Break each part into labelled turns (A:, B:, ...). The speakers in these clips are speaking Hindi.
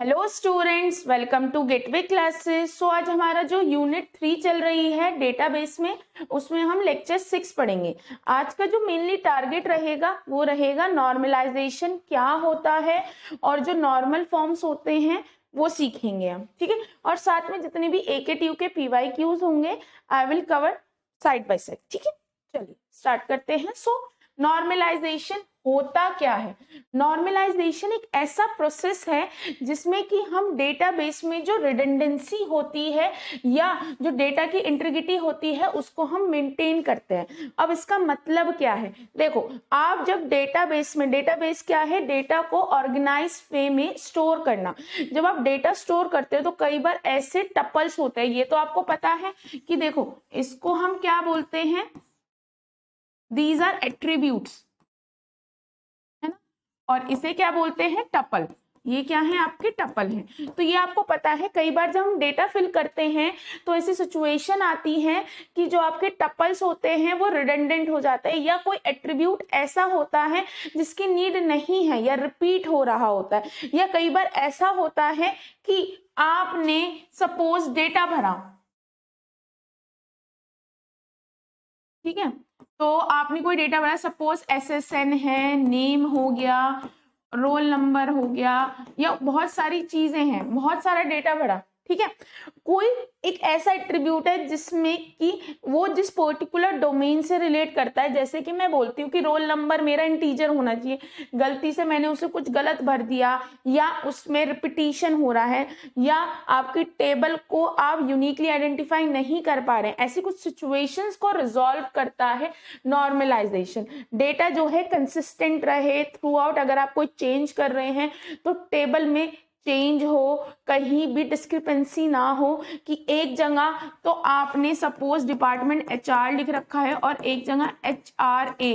A: Hello students, welcome to gateway classes. So आज हमारा जो यूनिट 3 चल रही है डेटाबेस में, उसमें हम लेक्चर 6 पढ़ेंगे। आज का जो मेनली टारगेट रहेगा वो रहेगा नॉर्मलाइजेशन क्या होता है और जो नॉर्मल फॉर्म्स होते हैं वो सीखेंगे हम, ठीक है। और साथ में जितने भी AKTU के PYQs होंगे I will cover side by side, ठीक है। चलिए स्टार्ट करते हैं। सो नॉर्मलाइजेशन होता क्या है? नॉर्मलाइजेशन एक ऐसा प्रोसेस है जिसमें कि हम डेटाबेस में जो रिडंडेंसी होती है या जो डेटा की इंटीग्रिटी होती है उसको हम मेंटेन करते हैं। अब इसका मतलब क्या है? देखो, आप जब डेटाबेस में, डेटाबेस क्या है? डेटा को ऑर्गेनाइज वे में स्टोर करना। जब आप डेटा स्टोर करते हो तो कई बार ऐसे टपल्स होते हैं, ये तो आपको पता है कि देखो इसको हम क्या बोलते हैं, दीज आर एट्रीब्यूट्स, है ना। और इसे क्या बोलते हैं? टपल। ये क्या है? आपके टपल हैं। तो ये आपको पता है, कई बार जब हम डेटा फिल करते हैं तो ऐसी सिचुएशन आती है कि जो आपके टपल्स होते हैं वो रिडंडेंट हो जाते हैं या कोई एट्रीब्यूट ऐसा होता है जिसकी नीड नहीं है या रिपीट हो रहा होता है। या कई बार ऐसा होता है कि आपने सपोज डेटा भरा, ठीक है, तो आपने कोई डेटा भरा, सपोज SSN है, नेम हो गया, रोल नंबर हो गया, या बहुत सारी चीजें हैं, बहुत सारा डेटा भरा, ठीक है। कोई एक ऐसा एट्रीब्यूट है जिसमें कि वो जिस पर्टिकुलर डोमेन से रिलेट करता है, जैसे कि मैं बोलती हूँ कि रोल नंबर मेरा इंटीजर होना चाहिए, गलती से मैंने उसे कुछ गलत भर दिया या उसमें रिपीटिशन हो रहा है या आपकी टेबल को आप यूनिकली आइडेंटिफाई नहीं कर पा रहे हैं, ऐसी कुछ सिचुएशंस को रिजॉल्व करता है नॉर्मलाइजेशन। डेटा जो है कंसिस्टेंट रहे थ्रू आउट, अगर आप कोई चेंज कर रहे हैं तो टेबल में चेंज हो, कहीं भी डिस्क्रिपेंसी ना हो कि एक जगह तो आपने सपोज डिपार्टमेंट HR लिख रखा है और एक जगह HRA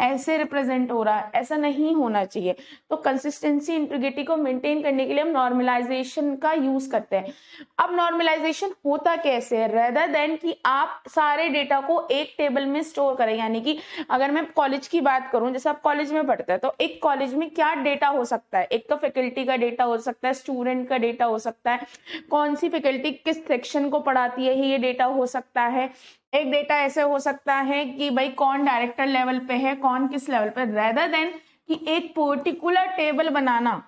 A: ऐसे रिप्रेजेंट हो रहा है, ऐसा नहीं होना चाहिए। तो कंसिस्टेंसी इंटीग्रिटी को मेंटेन करने के लिए हम नॉर्मलाइजेशन का यूज करते हैं। अब नॉर्मलाइजेशन होता कैसे है? रेदर देन कि आप सारे डेटा को एक टेबल में स्टोर करें, यानी कि अगर मैं कॉलेज की बात करूं, जैसे आप कॉलेज में पढ़ते हैं तो एक कॉलेज में क्या डेटा हो सकता है? एक तो फैकल्टी का डेटा हो सकता है, स्टूडेंट का डेटा हो सकता है, कौन सी फैकल्टी किस सेक्शन को पढ़ाती है ये डेटा हो सकता है। एक डेटा ऐसे हो सकता है कि भाई कौन डायरेक्टर लेवल पे है, कौन किस लेवल पे, रेदर देन कि एक पर्टिकुलर टेबल बनाना,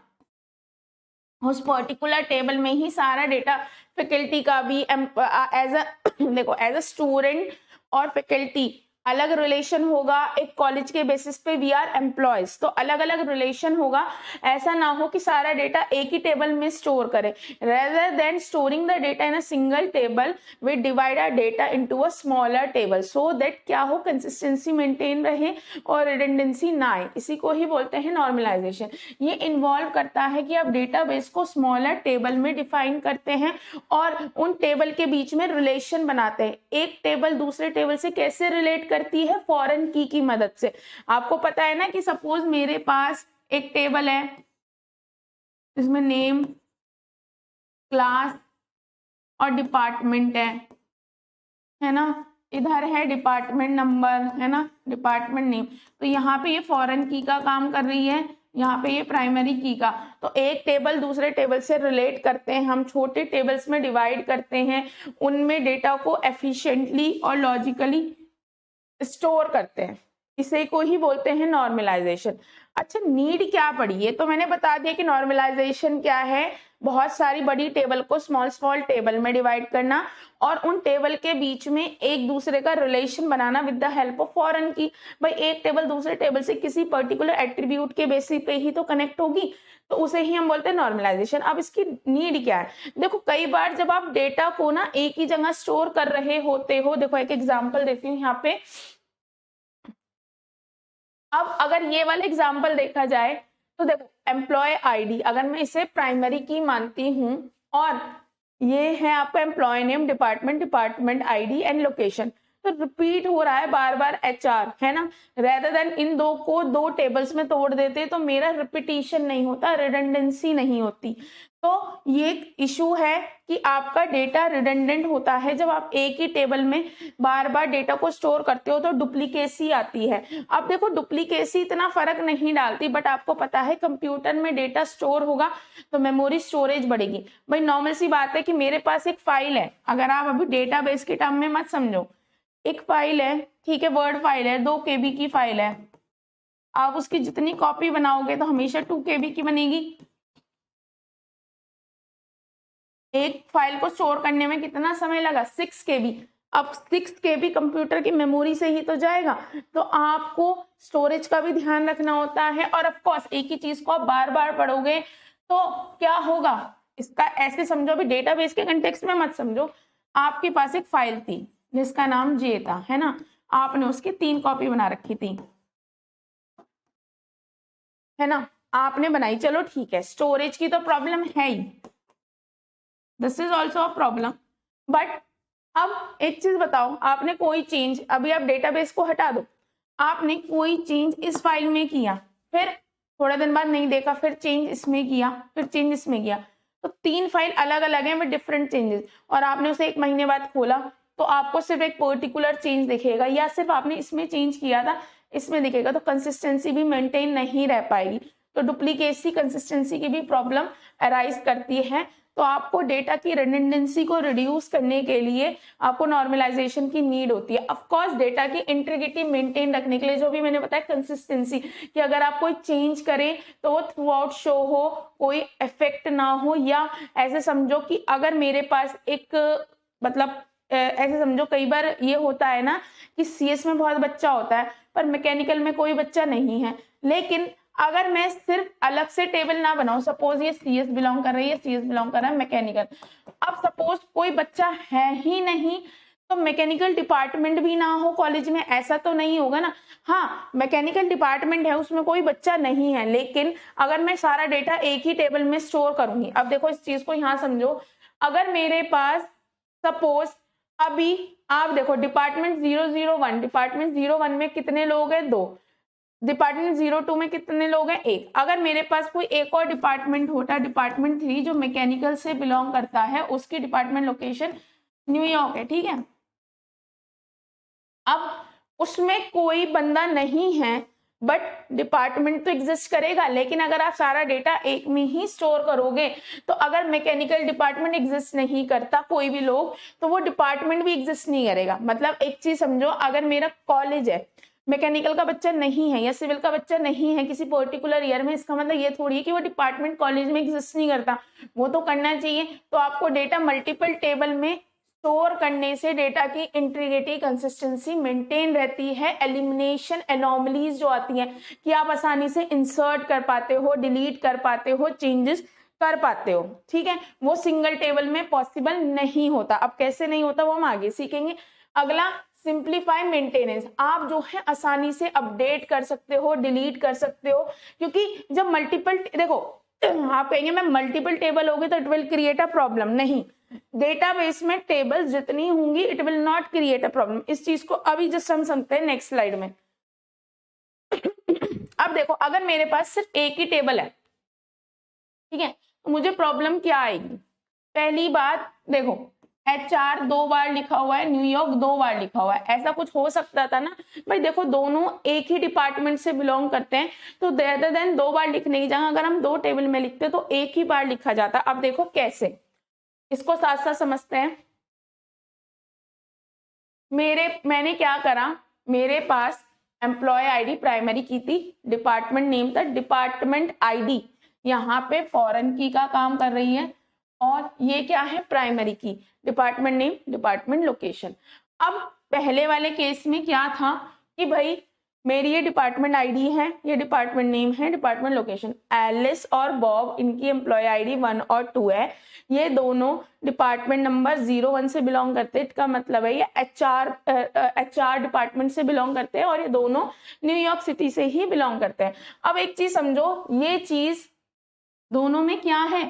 A: उस पर्टिकुलर टेबल में ही सारा डेटा, फैकल्टी का भी एज अ देखो एज अ स्टूडेंट और फैकल्टी अलग रिलेशन होगा, एक कॉलेज के बेसिस पे वी आर एम्प्लॉयज तो अलग अलग रिलेशन होगा। ऐसा ना हो कि सारा डेटा एक ही टेबल में स्टोर करें। Rather than storing the data in a single table, we divide our data into a smaller table so that क्या हो, कंसिस्टेंसी मेंटेन रहे और रिडंडेंसी ना आए। इसी को ही बोलते हैं नॉर्मलाइजेशन। ये इन्वॉल्व करता है कि आप डेटाबेस को स्मॉलर टेबल में डिफाइन करते हैं और उन टेबल के बीच में रिलेशन बनाते हैं। एक टेबल दूसरे टेबल से कैसे रिलेट करती है? फॉरेन की मदद से। आपको पता है ना कि सपोज मेरे पास एक टेबल है, इसमें नेम, क्लास और डिपार्टमेंट है ना। इधर है डिपार्टमेंट नंबर, है ना, डिपार्टमेंट नेम। तो यहाँ पे ये फॉरेन की का काम कर रही है, यहाँ पे ये प्राइमरी की का। तो एक टेबल दूसरे टेबल से रिलेट करते हैं, हम छोटे टेबल्स में डिवाइड करते हैं, उनमें डेटा को एफिशिएंटली और लॉजिकली स्टोर करते हैं। इसे को ही बोलते हैं नॉर्मलाइजेशन। अच्छा, नीड क्या पड़ी? ये तो मैंने बता दिया कि नॉर्मलाइजेशन क्या है, बहुत सारी बड़ी टेबल को स्मॉल स्मॉल टेबल में डिवाइड करना और उन टेबल के बीच में एक दूसरे का relation banana with the help of foreign की। भाई एक टेबल दूसरे टेबल से किसी पर्टिकुलर एट्रीब्यूट के बेसिस पे ही तो कनेक्ट होगी, तो उसे ही हम बोलते हैं नॉर्मलाइजेशन। अब इसकी नीड क्या है? देखो कई बार जब आप डेटा को ना एक ही जगह स्टोर कर रहे होते हो, देखो एक एग्जाम्पल देती हूँ यहाँ पे। अब अगर ये वाला एग्जाम्पल देखा जाए तो देखो एम्प्लॉय आईडी, अगर मैं इसे प्राइमरी की मानती हूँ और ये है आपका employee name, department, department ID and location, तो रिपीट हो रहा है बार बार HR, है ना, रेदर देन इन दो को दो टेबल्स में तोड़ देते तो मेरा रिपीटिशन नहीं होता, रिडंडेंसी नहीं होती। तो ये इशू है कि आपका डेटा रिडंडेंट होता है जब आप एक ही टेबल में बार बार डेटा को स्टोर करते हो तो डुप्लीकेसी आती है। अब देखो डुप्लीकेसी इतना फर्क नहीं डालती, बट आपको पता है कंप्यूटर में डेटा स्टोर होगा तो मेमोरी स्टोरेज बढ़ेगी। भाई नॉर्मल सी बात है कि मेरे पास एक फाइल है, अगर आप अभी डेटाबेस के टर्म में मत समझो, एक फाइल है, ठीक है, वर्ड फाइल है, 2 KB की फाइल है, आप उसकी जितनी कॉपी बनाओगे तो हमेशा 2 KB की बनेगी। एक फाइल को स्टोर करने में कितना समय लगा, 6 KB। अब 6 KB कंप्यूटर की मेमोरी से ही तो जाएगा, तो आपको स्टोरेज का भी ध्यान रखना होता है। और ऑफ कोर्स एक ही चीज को आप बार बार पढ़ोगे तो क्या होगा, इसका ऐसे समझो, भी डेटाबेस के कंटेक्स्ट में मत समझो। आपके पास एक फाइल थी जिसका नाम जे था, है ना, आपने उसकी 3 कॉपी बना रखी थी, है ना, आपने बनाई, चलो ठीक है, स्टोरेज की तो प्रॉब्लम है ही, this is also a problem. But अब एक चीज बताओ, आपने कोई चेंज, अभी आप डेटाबेस को हटा दो, आपने कोई चेंज इस फाइल में किया, फिर थोड़ा दिन बाद नहीं देखा, फिर चेंज इसमें किया, फिर चेंज इसमें किया, तो 3 फाइल अलग अलग है विद डिफरेंट चेंजेस, और आपने उसे 1 महीने बाद खोला तो आपको सिर्फ एक पर्टिकुलर चेंज दिखेगा, या सिर्फ आपने इसमें चेंज किया था इसमें दिखेगा, तो कंसिस्टेंसी भी मेंटेन नहीं रह पाएगी। तो डुप्लीकेसी कंसिस्टेंसी की भी प्रॉब्लम अराइज करती है। तो आपको डेटा की रिडंडेंसी को रिड्यूस करने के लिए आपको नॉर्मलाइजेशन की नीड होती है। ऑफ कोर्स डेटा की इंटीग्रिटी मेंटेन रखने के लिए, जो भी मैंने बताया कंसिस्टेंसी, कि अगर आप कोई चेंज करें तो वो थ्रू आउट शो हो, कोई इफेक्ट ना हो, या ऐसे समझो कि अगर मेरे पास एक मतलब ऐसे समझो कई बार ये होता है ना कि CS में बहुत बच्चा होता है पर मैकेनिकल में कोई बच्चा नहीं है, लेकिन अगर मैं सिर्फ अलग से टेबल ना बनाऊं, सपोज ये CS बिलोंग कर रही है, CS बिलोंग कर रहा है मैकेनिकल, अब सपोज कोई बच्चा है ही नहीं तो मैकेनिकल डिपार्टमेंट भी ना हो कॉलेज में, ऐसा तो नहीं होगा ना। हाँ, मैकेनिकल डिपार्टमेंट है उसमें कोई बच्चा नहीं है, लेकिन अगर मैं सारा डेटा एक ही टेबल में स्टोर करूंगी, अब देखो इस चीज को यहाँ समझो, अगर मेरे पास सपोज अभी आप देखो डिपार्टमेंट 001, डिपार्टमेंट 01 में कितने लोग हैं, 2, डिपार्टमेंट 02 में कितने लोग हैं, 1, अगर मेरे पास कोई एक और डिपार्टमेंट होता, डिपार्टमेंट 3 जो मैकेनिकल से बिलोंग करता है, उसकी डिपार्टमेंट लोकेशन न्यूयॉर्क है, ठीक है, अब उसमें कोई बंदा नहीं है बट डिपार्टमेंट तो एग्जिस्ट करेगा, लेकिन अगर आप सारा डेटा एक में ही स्टोर करोगे तो अगर मैकेनिकल डिपार्टमेंट एग्जिस्ट नहीं करता कोई भी लोग, तो वो डिपार्टमेंट भी एग्जिस्ट नहीं करेगा। मतलब एक चीज समझो, अगर मेरा कॉलेज है, मैकेनिकल का बच्चा नहीं है या सिविल का बच्चा नहीं है किसी पर्टिकुलर ईयर में, इसका मतलब ये थोड़ी है कि वो डिपार्टमेंट कॉलेज में एग्जिस्ट नहीं करता, वो तो करना चाहिए। तो आपको डेटा मल्टीपल टेबल में स्टोर करने से डेटा की इंटीग्रिटी कंसिस्टेंसी मेंटेन रहती है, एलिमिनेशन एनोमलीज जो आती हैं कि आप आसानी से इंसर्ट कर पाते हो, डिलीट कर पाते हो, चेंजेस कर पाते हो, ठीक है, वो सिंगल टेबल में पॉसिबल नहीं होता। अब कैसे नहीं होता वो हम आगे सीखेंगे। अगला सिंप्लीफाई मेंटेनेंस, आप जो है आसानी से अपडेट कर सकते हो, डिलीट कर सकते हो, क्योंकि जब मल्टीपल, देखो आप कहेंगे मैं मल्टीपल टेबल होगी तो it will create a problem, नहीं, डेटाबेस में टेबल्स जितनी होंगी it will not create a problem. इस चीज को अभी जस्ट हम समझते हैं नेक्स्ट स्लाइड में। अब देखो अगर मेरे पास सिर्फ एक ही टेबल है, ठीक है, तो मुझे प्रॉब्लम क्या आएगी, पहली बात देखो HR 2 बार लिखा हुआ है, न्यूयॉर्क 2 बार लिखा हुआ है, ऐसा कुछ हो सकता था ना भाई, देखो दोनों एक ही डिपार्टमेंट से बिलोंग करते हैं, तो रेदर देन 2 बार लिखने की जगह अगर हम 2 टेबल में लिखते तो एक ही बार लिखा जाता। अब देखो कैसे, इसको साथ साथ समझते हैं। मैंने क्या करा, मेरे पास एम्प्लॉय आईडी प्राइमरी की थी, डिपार्टमेंट नेम था डिपार्टमेंट आईडी, यहाँ पे फॉरेन की का काम कर रही है, और ये क्या है प्राइमरी की, डिपार्टमेंट नेम डिपार्टमेंट लोकेशन। अब पहले वाले केस में क्या था कि भाई मेरी ये डिपार्टमेंट आईडी है, ये डिपार्टमेंट नेम है, डिपार्टमेंट लोकेशन, एलिस और बॉब इनकी एम्प्लॉय आईडी 1 और 2 है, ये दोनों डिपार्टमेंट नंबर 01 से बिलोंग करते हैं, इसका मतलब है ये HR डिपार्टमेंट से बिलोंग करते हैं, और ये दोनों न्यूयॉर्क सिटी से ही बिलोंग करते हैं। अब एक चीज समझो, ये चीज दोनों में क्या है,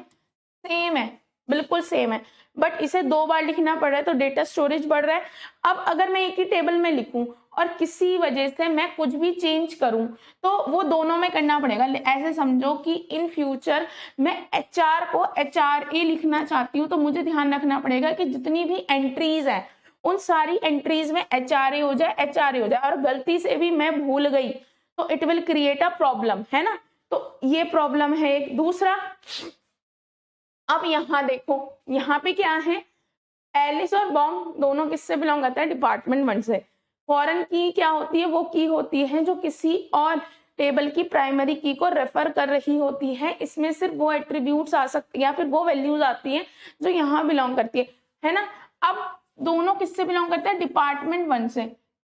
A: सेम है, बिल्कुल सेम है। बट इसे 2 बार लिखना पड़ रहा है तो डेटा स्टोरेज बढ़ रहा है। अब अगर मैं एक ही टेबल में लिखूं और किसी वजह से मैं कुछ भी चेंज करूं तो वो दोनों में करना पड़ेगा। ऐसे समझो कि इन फ्यूचर मैं HR को HRA लिखना चाहती हूँ तो मुझे ध्यान रखना पड़ेगा कि जितनी भी एंट्रीज है उन सारी एंट्रीज में HRA हो जाए, HRA हो जाए, और गलती से भी मैं भूल गई तो it will create a problem, है ना। तो ये प्रॉब्लम है एक। दूसरा, अब यहाँ देखो, यहाँ पे क्या है, एलिस और बॉन्ग दोनों किससे बिलोंग करता है, डिपार्टमेंट 1 से। फॉरेन की क्या होती है, वो की होती है जो किसी और टेबल की प्राइमरी की को रेफर कर रही होती है। इसमें सिर्फ वो एट्रीब्यूट्स आ सकती है या फिर वो वैल्यूज आती हैं जो यहाँ बिलोंग करती है ना। अब दोनों किससे बिलोंग करते हैं, डिपार्टमेंट 1 से।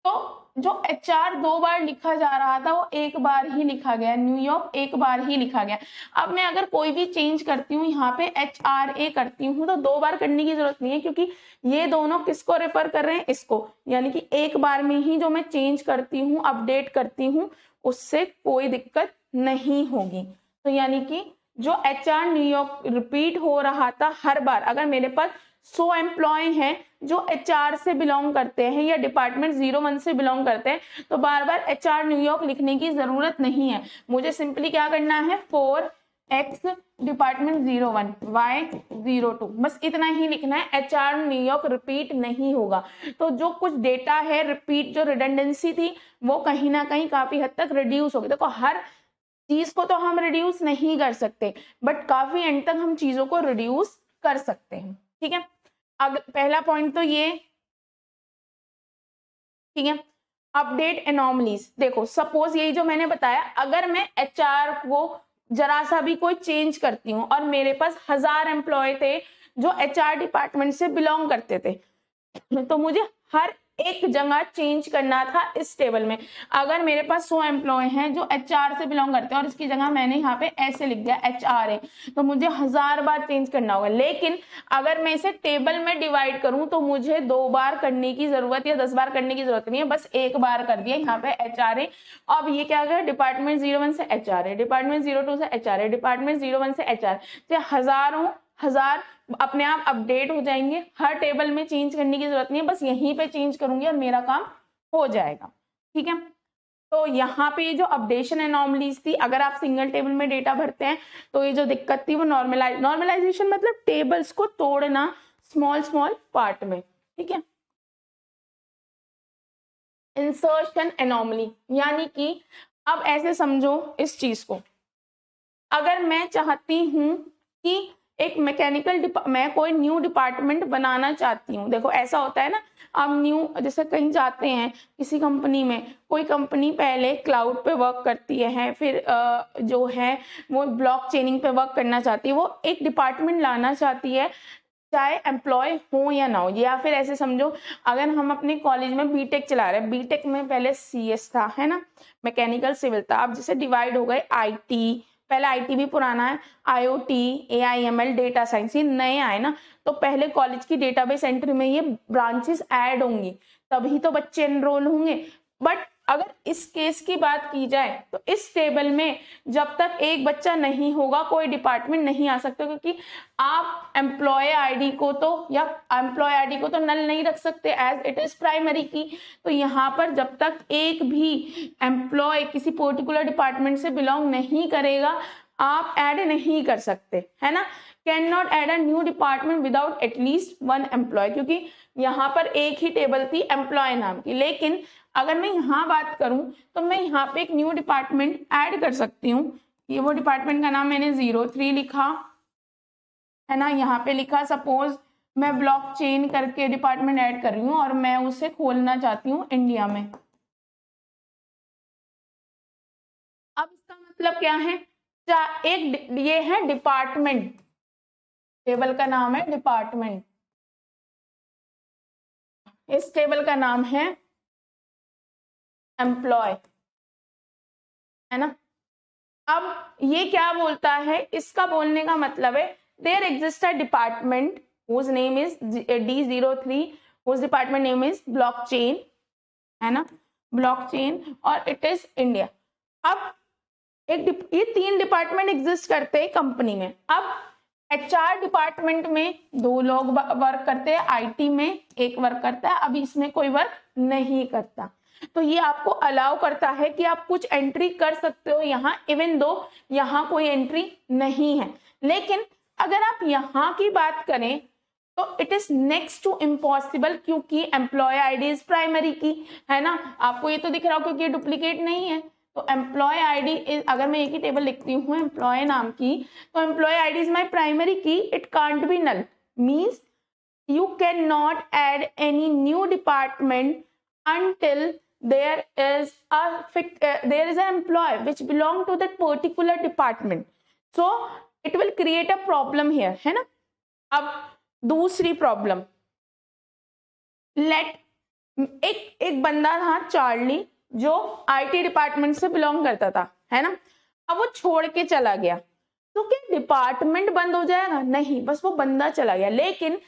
A: तो जो HR 2 बार लिखा जा रहा था वो एक बार ही लिखा गया, न्यूयॉर्क एक बार ही लिखा गया। अब मैं अगर कोई भी चेंज करती हूँ, यहाँ पे HRA करती हूँ तो 2 बार करने की जरूरत नहीं है, क्योंकि ये दोनों किसको रेफर कर रहे हैं, इसको। यानी कि एक बार में ही जो मैं चेंज करती हूँ, अपडेट करती हूँ, उससे कोई दिक्कत नहीं होगी। तो यानी कि जो HR न्यूयॉर्क रिपीट हो रहा था हर बार, अगर मेरे पास 100 एम्प्लॉय हैं जो HR से बिलोंग करते हैं या डिपार्टमेंट 01 से बिलोंग करते हैं, तो बार बार HR न्यूयॉर्क लिखने की जरूरत नहीं है। मुझे सिंपली क्या करना है, 4X डिपार्टमेंट 01 Y 02, बस इतना ही लिखना है। HR न्यूयॉर्क रिपीट नहीं होगा। तो जो कुछ डेटा है रिपीट, जो रिडंडेंसी थी, वो कहीं ना कहीं काफी हद तक रिड्यूस होगी। देखो, हर चीज को तो हम रिड्यूस नहीं कर सकते, बट काफी एंड तक हम चीजों को रिड्यूस कर सकते हैं। ठीक है, पहला पॉइंट तो ये, ठीक है। अपडेट एनॉमलीज, देखो सपोज यही जो मैंने बताया, अगर मैं HR को जरा सा भी कोई चेंज करती हूँ और मेरे पास 1000 एम्प्लॉय थे जो HR डिपार्टमेंट से बिलोंग करते थे, तो मुझे हर एक जगह चेंज करना था इस टेबल में। अगर मेरे पास 100 एम्प्लॉय हैं जो HR से बिलोंग करते हैं और इसकी जगह मैंने यहाँ पे ऐसे लिख दिया HRA, तो मुझे 1000 बार चेंज करना होगा। लेकिन अगर मैं इसे टेबल में डिवाइड करूं तो मुझे 2 बार करने की जरूरत या 10 बार करने की जरूरत नहीं है, बस एक बार कर दिया यहाँ पे HRA। अब ये क्या गया, डिपार्टमेंट 01 से HRA, डिपार्टमेंट 02 से HRA, डिपार्टमेंट 01 से HRA, हजारों हजार अपने आप अपडेट हो जाएंगे। हर टेबल में चेंज करने की जरूरत नहीं है, बस यहीं पे चेंज करूंगी और मेरा काम हो जाएगा। ठीक है, तो यहाँ पे ये जो अपडेशन एनॉमलीज थी, अगर आप सिंगल टेबल में डेटा भरते हैं तो ये जो दिक्कत थी वो नॉर्मलाइजेशन मतलब टेबल्स को तोड़ना स्मॉल स्मॉल पार्ट में। ठीक है, इंसर्शन एनॉमली, यानी कि अब ऐसे समझो इस चीज को, अगर मैं चाहती हूं कि एक मैं कोई न्यू डिपार्टमेंट बनाना चाहती हूँ। देखो ऐसा होता है ना, आप न्यू जैसे कहीं जाते हैं किसी कंपनी में, कोई कंपनी पहले क्लाउड पे वर्क करती है, फिर जो है वो ब्लॉकचेनिंग पे वर्क करना चाहती है, वो एक डिपार्टमेंट लाना चाहती है, चाहे एम्प्लॉय हो या ना हो। या फिर ऐसे समझो, अगर हम अपने कॉलेज में बीटेक चला रहे हैं, बीटेक में पहले CS था, है ना, मैकेनिकल सिविल था, अब जैसे डिवाइड हो गए IT, पहले IT भी पुराना है, IoT, AIML, डेटा साइंस, ये नए आए ना, तो पहले कॉलेज की डेटाबेस एंट्री में ये ब्रांचेस ऐड होंगी, तभी तो बच्चे एनरोल होंगे। बट अगर इस केस की बात की जाए तो इस टेबल में जब तक एक बच्चा नहीं होगा कोई डिपार्टमेंट नहीं आ सकता, क्योंकि आप एम्प्लॉय आईडी को तो नल नहीं रख सकते एज इट इज प्राइमरी की। तो यहाँ पर जब तक एक भी एम्प्लॉय किसी पर्टिकुलर डिपार्टमेंट से बिलोंग नहीं करेगा, आप ऐड नहीं कर सकते, है ना। Can not add a new department without at least 1 employee, क्योंकि यहाँ पर एक ही टेबल थी एम्प्लॉय नाम की। लेकिन अगर मैं यहाँ बात करूं तो मैं यहाँ पे एक न्यू डिपार्टमेंट ऐड कर सकती हूँ। ये वो डिपार्टमेंट का नाम मैंने 03 लिखा, है ना, यहाँ पे लिखा सपोज मैं ब्लॉकचेन करके डिपार्टमेंट ऐड कर रही हूँ और मैं उसे खोलना चाहती हूँ इंडिया में। अब इसका मतलब क्या है, एक ये है डिपार्टमेंट, टेबल का नाम है डिपार्टमेंट, इस टेबल का नाम है एम्प्लॉय, है ना। अब ये क्या बोलता है, इसका बोलने का मतलब है there exist a department whose name is D03, whose department name is blockchain, है ना, ब्लॉकचेन, और इट इज इंडिया। अब ये 3 डिपार्टमेंट एग्जिस्ट करते हैं कंपनी में। अब HR डिपार्टमेंट में 2 लोग वर्क करते हैं, IT में 1 वर्क करता है, अभी इसमें कोई वर्क नहीं करता। तो ये आपको अलाउ करता है कि आप कुछ एंट्री कर सकते हो यहाँ, इवन दो यहाँ कोई एंट्री नहीं है। लेकिन अगर आप यहाँ की बात करें तो it is next to impossible, क्योंकि employee ID is primary key, है ना। आपको ये तो दिख रहा हो क्योंकि ये डुप्लीकेट नहीं है। तो एम्प्लॉय आईडी इज, अगर मैं एक ही टेबल लिखती हूँ एम्प्लॉय नाम की, तो employee ID is my primary key, it can't be null, means you cannot add any new department until there is an employee which belong to that particular department, so it will create a problem here, है ना। अब दूसरी प्रॉब्लम, लेट एक बंदा था चार्ली, जो IT डिपार्टमेंट से बिलोंग करता था, है ना। अब वो छोड़ के चला गया, तो क्या डिपार्टमेंट बंद हो जाएगा? नहीं, बस वो बंदा चला गया। लेकिन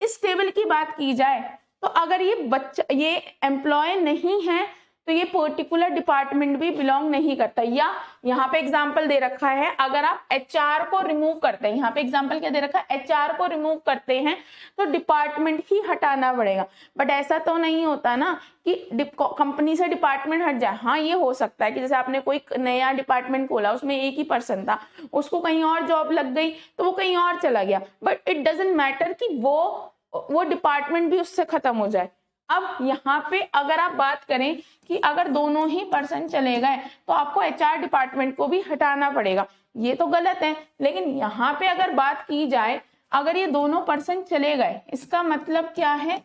A: इस टेबल की बात की जाए तो अगर ये एम्प्लॉय नहीं है तो ये पर्टिकुलर डिपार्टमेंट भी बिलोंग नहीं करता। या यहाँ पे एग्जांपल दे रखा है, अगर आप HR को रिमूव करते हैं, यहाँ पे एग्जांपल क्या दे रखा है, HR को रिमूव करते हैं तो डिपार्टमेंट ही हटाना पड़ेगा। बट ऐसा तो नहीं होता ना कि कंपनी से डिपार्टमेंट हट जाए। हाँ, ये हो सकता है कि जैसे आपने कोई नया डिपार्टमेंट खोला, उसमें एक ही पर्सन था, उसको कहीं और जॉब लग गई तो वो कहीं और चला गया, बट इट डजंट मैटर कि वो डिपार्टमेंट भी उससे खत्म हो जाए। अब यहाँ पे अगर आप बात करें कि अगर दोनों ही पर्सन चले गए तो आपको HR डिपार्टमेंट को भी हटाना पड़ेगा, ये तो गलत है। लेकिन यहाँ पे अगर बात की जाए, अगर ये दोनों पर्सन चले गए, इसका मतलब क्या है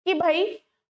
A: कि भाई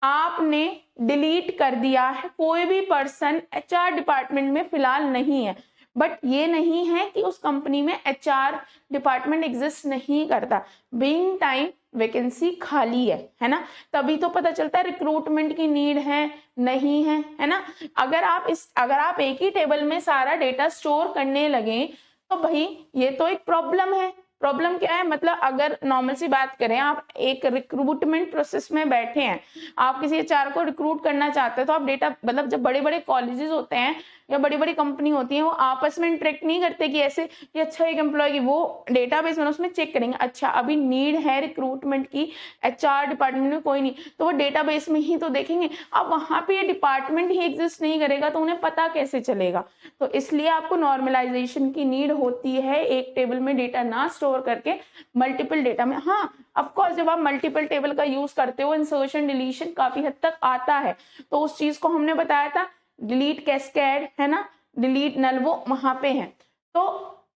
A: आपने डिलीट कर दिया है, कोई भी पर्सन HR डिपार्टमेंट में फिलहाल नहीं है। बट ये नहीं है कि उस कंपनी में HR डिपार्टमेंट एग्जिस्ट नहीं करता, बीइंग टाइम वैकेंसी खाली है ना। तभी तो पता चलता है रिक्रूटमेंट की नीड है नहीं है ना। अगर आप एक ही टेबल में सारा डेटा स्टोर करने लगे तो भाई ये तो एक प्रॉब्लम है। प्रॉब्लम क्या है, मतलब अगर नॉर्मल सी बात करें, आप एक रिक्रूटमेंट प्रोसेस में बैठे हैं, आप किसी HR को रिक्रूट करना चाहते हैं, तो आप डेटा, मतलब जब बड़े बड़े कॉलेजेस होते हैं या बड़ी बड़ी कंपनी होती है, वो आपस में इंटरेक्ट नहीं करते कि ऐसे कि अच्छा एक एम्प्लॉय की, वो डेटाबेस में उसमें चेक करेंगे, अच्छा अभी नीड है रिक्रूटमेंट की, HR डिपार्टमेंट में कोई नहीं, तो वो डेटाबेस में ही तो देखेंगे। अब वहां पे ये डिपार्टमेंट ही एग्जिस्ट नहीं करेगा तो उन्हें पता कैसे चलेगा। तो इसलिए आपको नॉर्मलाइजेशन की नीड होती है, एक टेबल में डेटा ना स्टोर करके मल्टीपल डेटा में। हाँ, ऑफकोर्स जब आप मल्टीपल टेबल का यूज करते हो, इंसर्शन डिलीशन काफी हद तक आता है, तो उस चीज को हमने बताया था, डिलीट कैस्केड, है ना, डिलीट नल, वो वहां पे है। तो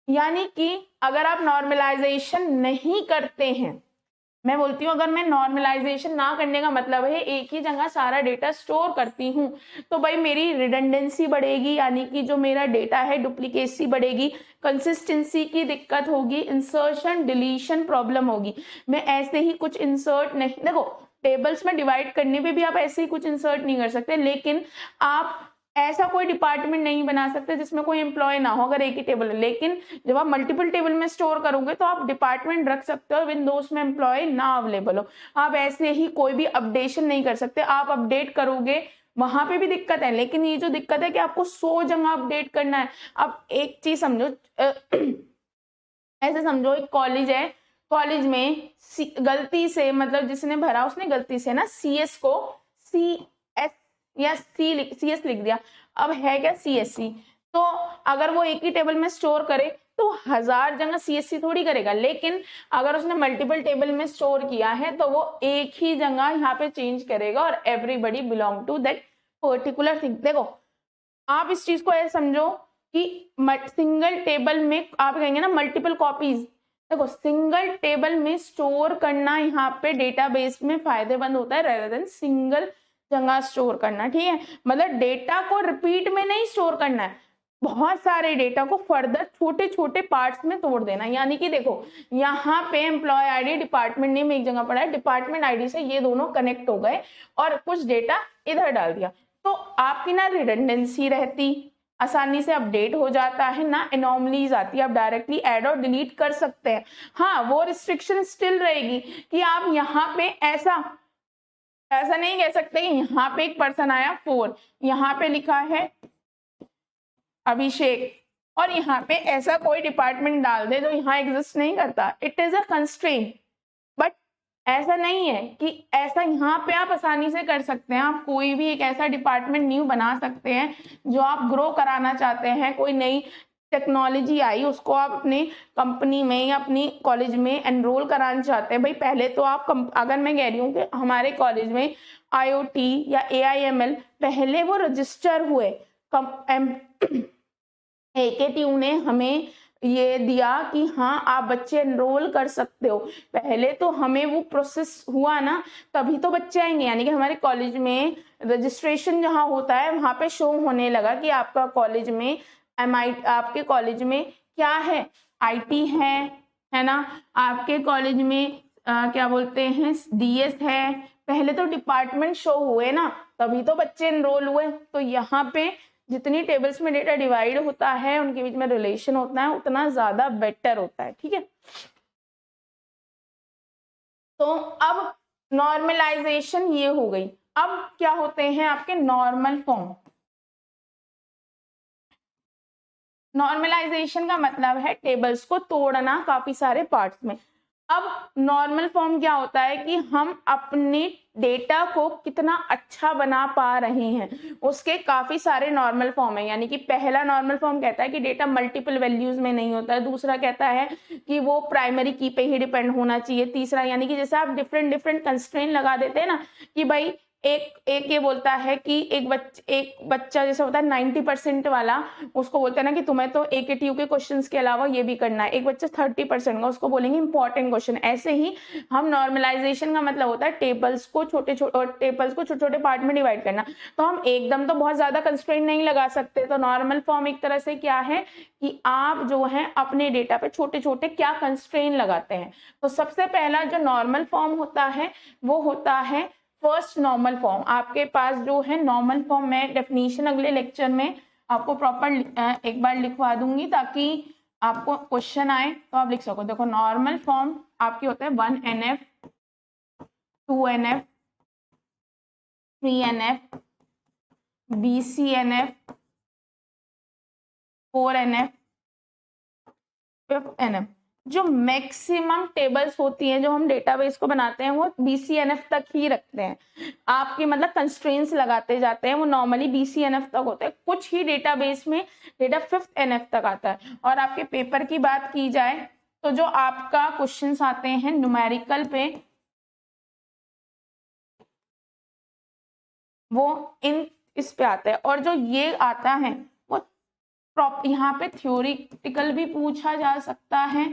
A: यानी कि अगर आप नॉर्मलाइजेशन नहीं करते हैं, मैं बोलती हूँ अगर मैं नॉर्मलाइजेशन ना करने का मतलब है एक ही जगह सारा डेटा स्टोर करती हूँ, तो भाई मेरी रिडंडेंसी बढ़ेगी, यानी कि जो मेरा डेटा है डुप्लीकेसी बढ़ेगी, कंसिस्टेंसी की दिक्कत होगी, इंसर्शन डिलीशन प्रॉब्लम होगी। मैं ऐसे ही कुछ इंसर्ट नहीं, देखो टेबल्स में डिवाइड करने पे भी आप ऐसे ही कुछ इंसर्ट नहीं कर सकते, लेकिन आप ऐसा कोई डिपार्टमेंट नहीं बना सकते जिसमें कोई एम्प्लॉय ना हो अगर एक ही टेबल है। लेकिन जब आप मल्टीपल टेबल में स्टोर करोगे तो आप डिपार्टमेंट रख सकते हो विन दोस्त में एम्प्लॉय ना अवेलेबल हो। आप ऐसे ही कोई भी अपडेशन नहीं कर सकते, आप अपडेट करोगे वहां पे भी दिक्कत है, लेकिन ये जो दिक्कत है कि आपको 100 जगह अपडेट करना है। अब एक चीज समझो, ऐसे समझो एक कॉलेज है, कॉलेज में गलती से, मतलब जिसने भरा उसने गलती से ना CS को CS या CS लिख दिया, अब है क्या CSC। तो अगर वो एक ही टेबल में स्टोर करे तो 1000 जगह CSC थोड़ी करेगा, लेकिन अगर उसने मल्टीपल टेबल में स्टोर किया है तो वो एक ही जगह यहाँ पे चेंज करेगा और everybody belong to that particular thing. देखो आप इस चीज को ऐसे समझो कि सिंगल टेबल में आप कहेंगे ना मल्टीपल कॉपीज, देखो सिंगल टेबल में स्टोर करना यहाँ पे डेटाबेस में फायदेमंद होता है रेदर देन सिंगल जगह स्टोर करना, ठीक है। मतलब डेटा को रिपीट में नहीं स्टोर करना है, बहुत सारे डेटा को फर्दर छोटे छोटे पार्ट्स में तोड़ देना। यानी कि देखो यहाँ पे एम्प्लॉय आईडी डिपार्टमेंट नेम एक जगह पड़ा है, डिपार्टमेंट आईडी से ये दोनों कनेक्ट हो गए और कुछ डेटा इधर डाल दिया, तो आपकी ना रिडंडेंसी रहती, आसानी से अपडेट हो जाता है ना, एनॉमलीज आती है, आप डायरेक्टली ऐड और डिलीट कर सकते हैं। हाँ, वो रिस्ट्रिक्शन स्टिल रहेगी कि आप यहाँ पे ऐसा नहीं कह सकते कि यहाँ पे एक पर्सन आया 4, यहाँ पे लिखा है अभिषेक, और यहाँ पे ऐसा कोई डिपार्टमेंट डाल दे जो यहाँ एग्जिस्ट नहीं करता, it is a constraint. But ऐसा नहीं है कि ऐसा यहाँ पे आप आसानी से कर सकते हैं। आप कोई भी एक ऐसा डिपार्टमेंट न्यू बना सकते हैं जो आप ग्रो कराना चाहते हैं, कोई नई टेक्नोलॉजी आई उसको आप अपनी कंपनी में या अपनी कॉलेज में एनरोल कराना चाहते हैं। भाई पहले तो आप अगर मैं कह रही हूँ कि हमारे कॉलेज में IoT या AIML पहले वो रजिस्टर हुए, AKTU ने हमें ये दिया कि हाँ आप बच्चे एनरोल कर सकते हो। पहले तो हमें वो प्रोसेस हुआ ना, तभी तो बच्चे आएंगे। यानी कि हमारे कॉलेज में रजिस्ट्रेशन जहाँ होता है वहां पे शो होने लगा कि आपका कॉलेज में आपके कॉलेज में क्या है, IT है ना, आपके कॉलेज में क्या बोलते हैं DS है। पहले तो डिपार्टमेंट शो हुए ना, तभी तो बच्चे एनरोल हुए। तो यहाँ पे जितनी टेबल्स में डेटा डिवाइड होता है, उनके बीच में रिलेशन होता है, उतना ज्यादा बेटर होता है। ठीक है, तो अब नॉर्मलाइजेशन ये हो गई। अब क्या होते हैं आपके नॉर्मल फॉर्म। नॉर्मलाइजेशन का मतलब है टेबल्स को तोड़ना काफी सारे पार्ट्स में। अब नॉर्मल फॉर्म क्या होता है कि हम अपने डेटा को कितना अच्छा बना पा रहे हैं, उसके काफी सारे नॉर्मल फॉर्म है। यानी कि पहला नॉर्मल फॉर्म कहता है कि डेटा मल्टीपल वैल्यूज में नहीं होता है। दूसरा कहता है कि वो प्राइमरी की पे ही डिपेंड होना चाहिए। तीसरा यानी कि जैसे आप डिफरेंट डिफरेंट कंस्ट्रेंट लगा देते हैं ना कि भाई एक ये बोलता है कि एक बच्चा जैसे होता है 90% वाला, उसको बोलते हैं ना कि तुम्हें तो AKTU के क्वेश्चंस के अलावा ये भी करना है। एक बच्चा 30% का, उसको बोलेंगे इंपॉर्टेंट क्वेश्चन। ऐसे ही हम नॉर्मलाइजेशन का मतलब होता है टेबल्स को छोटे छोटे पार्ट में डिवाइड करना। तो हम एकदम तो बहुत ज्यादा कंस्ट्रेंट नहीं लगा सकते। तो नॉर्मल फॉर्म एक तरह से क्या है कि आप जो है अपने डेटा पे छोटे छोटे क्या कंस्ट्रेंट लगाते हैं। तो सबसे पहला जो नॉर्मल फॉर्म होता है वो होता है फर्स्ट नॉर्मल फॉर्म। आपके पास जो है नॉर्मल फॉर्म, मैं डेफिनेशन अगले लेक्चर में आपको प्रॉपर एक बार लिखवा दूंगी ताकि आपको क्वेश्चन आए तो आप लिख सको। देखो नॉर्मल फॉर्म आपके होते हैं 1NF, 2NF, 3NF, BCNF, 4NF, 5NF। जो मैक्सिमम टेबल्स होती हैं जो हम डेटाबेस को बनाते हैं वो BCNF तक ही रखते हैं। आपके मतलब कंस्ट्रेंट्स लगाते जाते हैं, वो नॉर्मली BCNF तक होते हैं। कुछ ही डेटाबेस में डेटा 5NF तक आता है। और आपके पेपर की बात की जाए तो जो आपका क्वेश्चंस आते हैं न्यूमेरिकल पे, वो इस पे आता है। और जो ये आता है वो यहाँ पे थ्योरेटिकल भी पूछा जा सकता है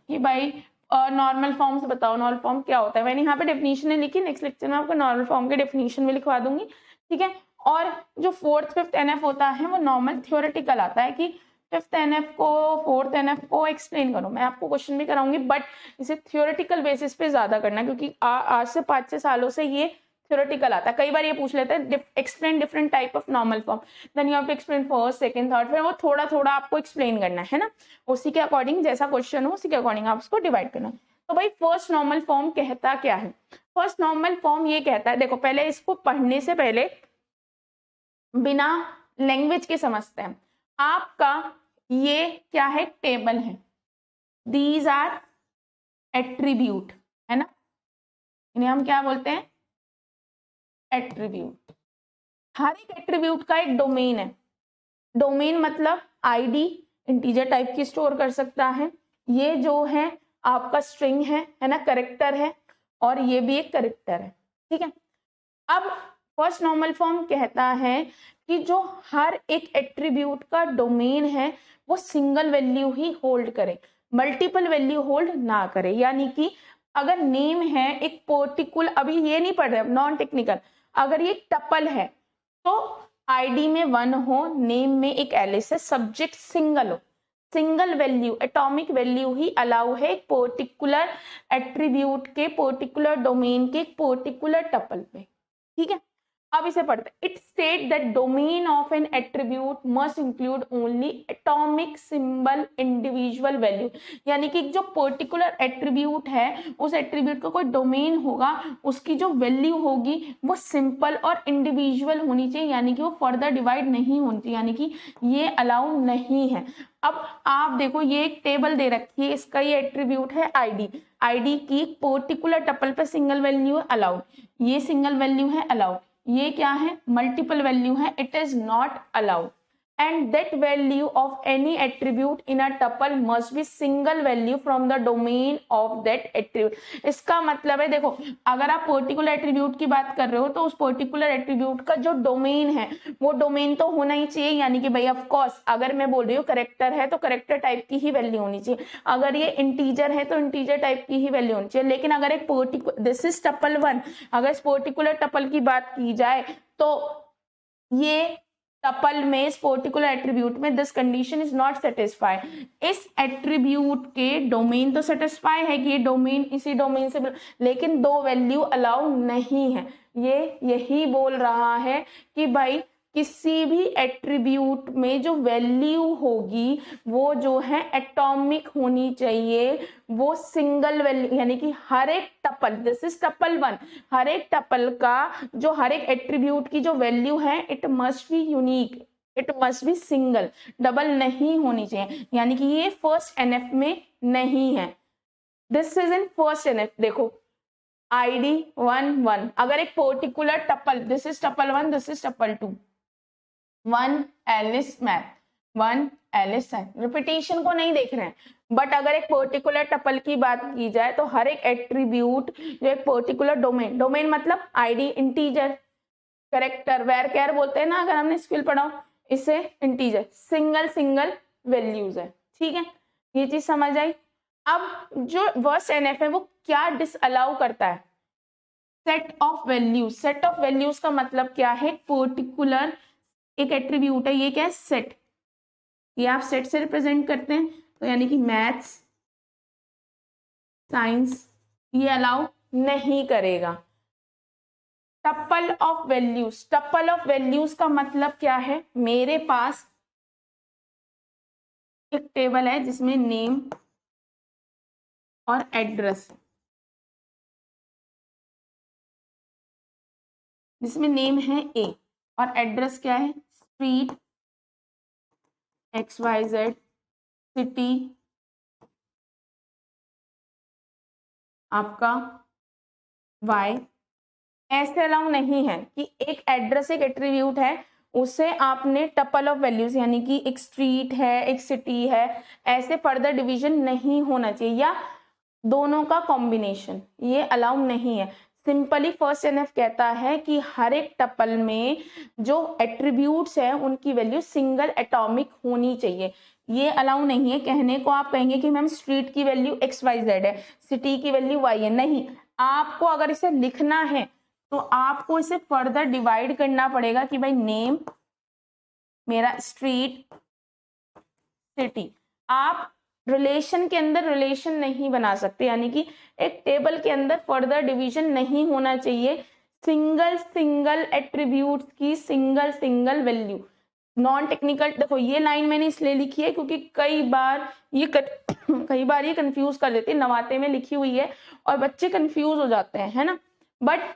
A: कि भाई नॉर्मल फॉर्म से बताओ नॉर्मल फॉर्म क्या होता है। मैंने यहाँ पे डेफिनेशन लिखी, नेक्स्ट लेक्चर में आपको नॉर्मल फॉर्म के डेफिनेशन भी लिखवा दूंगी। ठीक है, और जो 4th 5th NF होता है वो नॉर्मल थ्योरेटिकल आता है कि 5th NF को 4th NF को एक्सप्लेन करो। मैं आपको क्वेश्चन भी कराऊंगी बट इसे थ्योरेटिकल बेसिस पे ज्यादा करना, क्योंकि आज से 5-6 सालों से ये थ्योरेटिकल आता है। कई बार ये पूछ लेते हैं explain different type of normal form, then you have to explain first second third, फिर वो थोड़ा थोड़ा आपको एक्सप्लेन करना है ना, उसी के अकॉर्डिंग जैसा क्वेश्चन हो उसी के अकॉर्डिंग आप उसको डिवाइड करना। तो भाई फर्स्ट नॉर्मल फॉर्म कहता क्या है? फर्स्ट नॉर्मल फॉर्म ये कहता है, देखो पहले इसको पढ़ने से पहले बिना लैंग्वेज के समझते हैं। आपका ये क्या है? टेबल है, दीज आर एट्रीब्यूट, है ना, इन्हें हम क्या बोलते हैं? एट्रीब्यूट। हर एक एट्रीब्यूट का एक डोमेन है। डोमेन मतलब आईडी इंटीजर टाइप की स्टोर कर सकता है। ये जो है आपका स्ट्रिंग है ना, करेक्टर है, और ये भी एक करेक्टर है। ठीक है, अब फर्स्ट नॉर्मल फॉर्म कहता है कि जो हर एक एट्रीब्यूट का डोमेन है वो सिंगल वैल्यू ही होल्ड करे, मल्टीपल वैल्यू होल्ड ना करे। यानी कि अगर नेम है एक पर्टिकुलर, अभी ये नहीं पढ़ रहे, नॉन टेक्निकल, अगर ये टपल है तो आईडी में 1 हो, नेम में एक एलिस है, सब्जेक्ट सिंगल हो, सिंगल वैल्यू एटॉमिक वैल्यू ही अलाउ है एक पर्टिकुलर एट्रीब्यूट के पर्टिकुलर डोमेन के पर्टिकुलर टपल पे। ठीक है, अब इसे पढ़ते हैं। It state that domain of N attribute must include only atomic symbol individual value, यानी कि जो पर्टिकुलर एट्रीब्यूट है उस एट्रीब्यूट का कोई डोमेन होगा, उसकी जो वैल्यू होगी वो सिंपल और इंडिविजुअल होनी चाहिए, यानी कि वो फर्दर डिवाइड नहीं होनी चाहिए, यानी कि ये अलाउ नहीं है। अब आप देखो ये एक टेबल दे रखी है, इसका ये एट्रीब्यूट है आईडी, आईडी की पर्टिकुलर टपल पे सिंगल वैल्यू है अलाउड, ये सिंगल वैल्यू है अलाउड, ये क्या है मल्टीपल वैल्यू है, it is not allowed. And that value of any attribute in a tuple must be single value from the domain of that attribute. इसका मतलब है देखो, अगर आप पर्टिकुलर एट्रीब्यूट की बात कर रहे हो तो उस पर्टिकुलर एट्रीब्यूट का जो डोमेन है वो डोमेन तो होना ही चाहिए, यानी कि भाई ऑफ कोर्स अगर मैं बोल रही हूँ करेक्टर है तो करेक्टर टाइप की ही वैल्यू होनी चाहिए, अगर ये इंटीजर है तो इंटीजर टाइप की ही वैल्यू होनी चाहिए। लेकिन अगर एक पर्टिकुलर, दिस इज टपल 1, अगर इस पर्टिकुलर टपल की बात की जाए तो ये टपल में इस पर्टिकुलर एट्रीब्यूट में this condition is not satisfy, इस एट्रीब्यूट के डोमेन तो सेटिस्फाई है कि ये डोमेन इसी डोमेन से, लेकिन दो वैल्यू अलाउ नहीं है। ये यही बोल रहा है कि भाई किसी भी एट्रीब्यूट में जो वैल्यू होगी वो जो है एटॉमिक होनी चाहिए, वो सिंगल वैल्यू, यानी कि हर एक टपल, दिस इज टपल 1, हर एक टपल का जो हर एक एट्रीब्यूट की जो वैल्यू है it must be unique, it must be single, double नहीं होनी चाहिए, यानी कि ये फर्स्ट एनएफ में नहीं है, this is in first NF. देखो आईडी 1 1, अगर एक particular tuple, this is tuple 1, this is tuple 2, 1 Alice math, 1 Alice sign, repetition को नहीं देख रहे हैं, बट अगर एक पर्टिकुलर टपल की बात की जाए तो हर एक एट्रीब्यूट जो एक पर्टिकुलर डोमेन, डोमेन मतलब आईडी इंटीजर, करेक्टर वेर कैर बोलते हैं ना अगर हमने स्किल पढ़ा, इसे इंटीजर, सिंगल सिंगल वैल्यूज है, ठीक है, ये चीज समझ आई। अब जो वर्स्ट एनएफ है वो क्या डिसअलाउ करता है, set of values, set of values का मतलब क्या है, पर्टिकुलर एक एट्रीब्यूट है, ये क्या है सेट, ये आप सेट से रिप्रेजेंट करते हैं, तो यानी कि मैथ्स साइंस ये अलाउ नहीं करेगा। Tuple of values, tuple of values का मतलब क्या है, मेरे पास एक टेबल है जिसमें नेम और एड्रेस, जिसमें नेम है ए और एड्रेस क्या है स्ट्रीट XYZ, सिटी आपका Y, ऐसे अलाउ नहीं है कि एक एड्रेस एक एट्रीब्यूट है उसे आपने टपल ऑफ वैल्यूज, यानी कि एक स्ट्रीट है एक सिटी है, ऐसे फर्दर डिवीजन नहीं होना चाहिए, या दोनों का कॉम्बिनेशन, ये अलाउ नहीं है। सिंपली फर्स्ट एनएफ कहता है कि हर एक टपल में जो एट्रीब्यूट्स हैं उनकी वैल्यू सिंगल एटॉमिक होनी चाहिए, ये अलाउ नहीं है। कहने को आप कहेंगे कि मैम स्ट्रीट की वैल्यू XYZ है, सिटी की वैल्यू Y है, नहीं, आपको अगर इसे लिखना है तो आपको इसे फर्दर डिवाइड करना पड़ेगा कि भाई नेम मेरा स्ट्रीट सिटी, आप रिलेशन के अंदर रिलेशन नहीं बना सकते, यानी कि एक टेबल के अंदर फर्दर डिवीजन नहीं होना चाहिए, सिंगल सिंगल एट्रीब्यूट की single single value. Non technical, देखो ये लाइन मैंने इसलिए लिखी है क्योंकि कई बार ये कंफ्यूज कर देते हैं, नवाते में लिखी हुई है और बच्चे कंफ्यूज हो जाते हैं, है ना, बट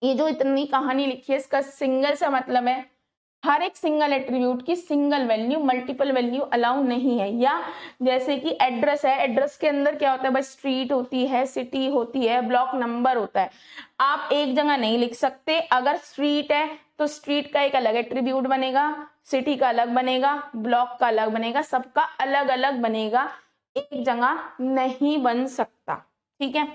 A: ये जो इतनी कहानी लिखी है इसका सिंगल से मतलब है हर एक सिंगल एट्रीब्यूट की single value, multiple value allow नहीं है। या जैसे कि एड्रेस है, एड्रेस के अंदर क्या होता है भाई, स्ट्रीट होती है, सिटी होती है, ब्लॉक नंबर होता है, आप एक जगह नहीं लिख सकते। अगर स्ट्रीट है तो स्ट्रीट का एक अलग एट्रीब्यूट बनेगा, सिटी का अलग बनेगा, ब्लॉक का अलग बनेगा, सबका अलग अलग बनेगा, एक जगह नहीं बन सकता, ठीक है।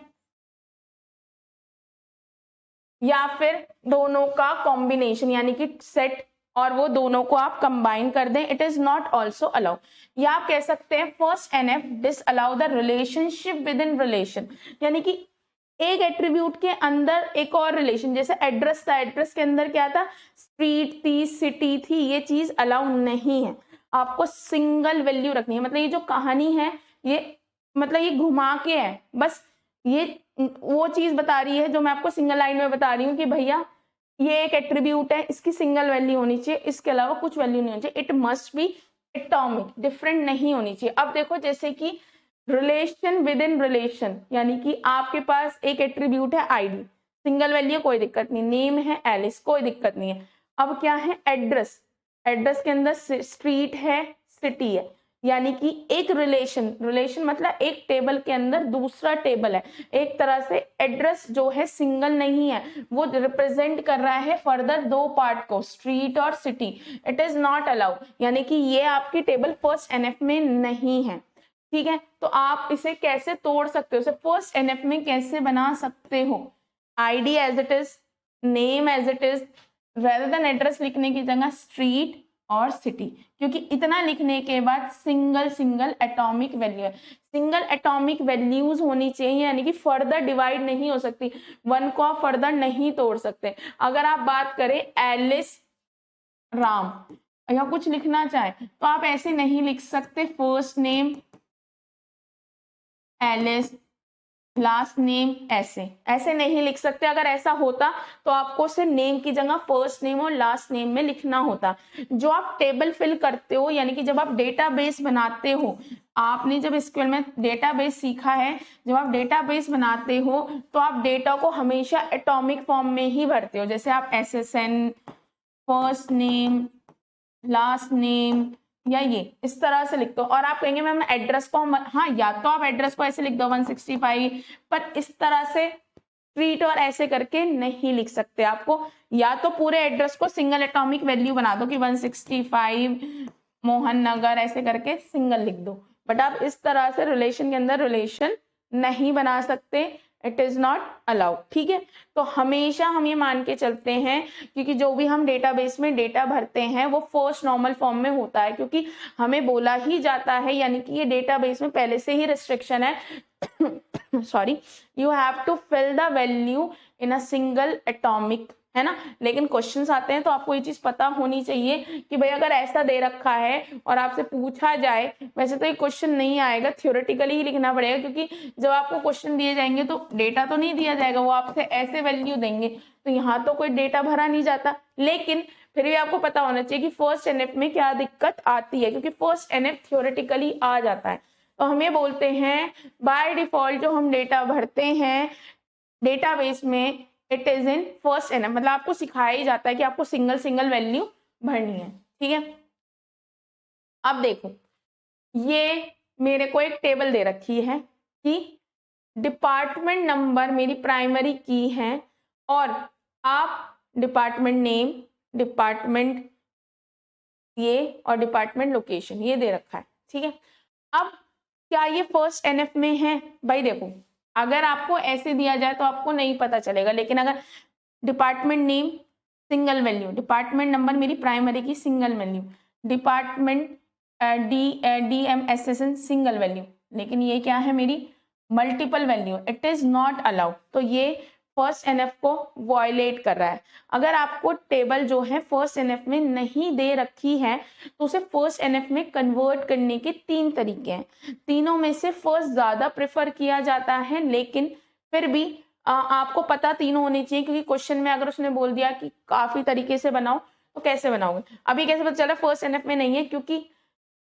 A: या फिर दोनों का कॉम्बिनेशन, यानी कि सेट और वो दोनों को आप कंबाइन कर दें, it is not also allow. या आप कह सकते हैं first NF disallow the relationship within relation, यानी कि एक एट्रीब्यूट के अंदर एक और रिलेशन, जैसे एड्रेस था, एड्रेस के अंदर क्या था, स्ट्रीट थी, सिटी थी, ये चीज अलाउ नहीं है, आपको सिंगल वैल्यू रखनी है। मतलब ये जो कहानी है ये मतलब ये घुमा के है, बस ये वो चीज बता रही है जो मैं आपको सिंगल लाइन में बता रही हूँ कि भैया ये एक एट्रीब्यूट है, इसकी सिंगल वैल्यू होनी चाहिए, इसके अलावा कुछ वैल्यू नहीं होनी चाहिए। It must be atomic, different नहीं होनी चाहिए। अब देखो जैसे कि रिलेशन विद इन रिलेशन, यानी कि आपके पास एक एट्रीब्यूट है आईडी, सिंगल वैल्यू कोई दिक्कत नहीं, नेम है एलिस कोई दिक्कत नहीं है। अब क्या है एड्रेस, एड्रेस के अंदर स्ट्रीट है, सिटी है, यानी कि एक रिलेशन, रिलेशन मतलब एक टेबल के अंदर दूसरा टेबल है। एक तरह से एड्रेस जो है सिंगल नहीं है, वो रिप्रेजेंट कर रहा है फर्दर दो पार्ट को, स्ट्रीट और city. It is not allowed, यानी कि ये आपकी टेबल फर्स्ट एनएफ में नहीं है। ठीक है, तो आप इसे कैसे तोड़ सकते हो, इसे फर्स्ट एनएफ में कैसे बना सकते हो? ID as it is, name as it is, rather than address लिखने की जगह स्ट्रीट और सिटी, क्योंकि इतना लिखने के बाद सिंगल सिंगल एटॉमिक वैल्यू है। सिंगल एटॉमिक वैल्यूज होनी चाहिए, यानी कि फर्दर डिवाइड नहीं हो सकती, वन को आप फर्दर नहीं तोड़ सकते। अगर आप बात करें एलिस राम या कुछ लिखना चाहे तो आप ऐसे नहीं लिख सकते, first name Alice last name, ऐसे ऐसे नहीं लिख सकते। अगर ऐसा होता तो आपको सिर्फ नेम की जगह फर्स्ट नेम और लास्ट नेम में लिखना होता। जो आप टेबल फिल करते हो, यानी कि जब आप डेटाबेस बनाते हो, आपने जब एसक्यूएल में डेटाबेस सीखा है, जब आप डेटाबेस बनाते हो तो आप डेटा को हमेशा एटॉमिक फॉर्म में ही भरते हो। जैसे आप SSN, first name, last name, या ये इस तरह से लिख दो। और आप कहेंगे मैम एड्रेस को हाँ, या तो आप एड्रेस को ऐसे लिख दो 165, पर इस तरह से स्ट्रीट और ऐसे करके नहीं लिख सकते। आपको या तो पूरे एड्रेस को सिंगल एटॉमिक वैल्यू बना दो कि 165 मोहन नगर, ऐसे करके सिंगल लिख दो, बट आप इस तरह से रिलेशन के अंदर रिलेशन नहीं बना सकते। It is not allowed. ठीक है, तो हमेशा हम ये मान के चलते हैं, क्योंकि जो भी हम डेटाबेस में डेटा भरते हैं वो फर्स्ट नॉर्मल फॉर्म में होता है, क्योंकि हमें बोला ही जाता है, यानी कि ये डेटाबेस में पहले से ही रिस्ट्रिक्शन है sorry, you have to fill the value in a single atomic, है ना। लेकिन क्वेश्चंस आते हैं तो आपको ये चीज पता होनी चाहिए कि भाई अगर ऐसा दे रखा है और आपसे पूछा जाए, वैसे तो ये क्वेश्चन नहीं आएगा, थ्योरेटिकली ही लिखना पड़ेगा, क्योंकि जब आपको क्वेश्चन दिए जाएंगे तो डेटा तो नहीं दिया जाएगा, वो आपसे ऐसे वैल्यू देंगे, तो यहाँ तो कोई डेटा भरा नहीं जाता। लेकिन फिर भी आपको पता होना चाहिए कि फर्स्ट एनएफ में क्या दिक्कत आती है, क्योंकि फर्स्ट एनएफ थ्योरेटिकली आ जाता है। तो हम ये बोलते हैं बाय डिफॉल्ट जो हम डेटा भरते हैं डेटाबेस में, it is in first NF, मतलब आपको सिखाया ही जाता है कि आपको सिंगल सिंगल वैल्यू भरनी है। ठीक है, अब देखो ये मेरे को एक टेबल दे रखी है कि डिपार्टमेंट नंबर मेरी प्राइमरी की है, और आप डिपार्टमेंट नेम, डिपार्टमेंट ये और डिपार्टमेंट लोकेशन ये दे रखा है। ठीक है, अब क्या ये फर्स्ट एनएफ में है? भाई देखो, अगर आपको ऐसे दिया जाए तो आपको नहीं पता चलेगा, लेकिन अगर department name single value, department number मेरी प्राइमरी की single value, department DMSSN single value, लेकिन ये क्या है मेरी multiple value, it is not allowed. तो ये फर्स्ट एनएफ को वॉयलेट कर रहा है। अगर आपको टेबल जो है फर्स्ट एनएफ में नहीं दे रखी है तो उसे फर्स्ट एनएफ में कन्वर्ट करने के 3 तरीके हैं। तीनों में से फर्स्ट ज्यादा प्रेफर किया जाता है, लेकिन फिर भी आपको पता तीनों होने चाहिए, क्योंकि क्वेश्चन में अगर उसने बोल दिया कि काफी तरीके से बनाओ तो कैसे बनाओगे? अभी कैसे पता चला फर्स्ट एनएफ में नहीं है? क्योंकि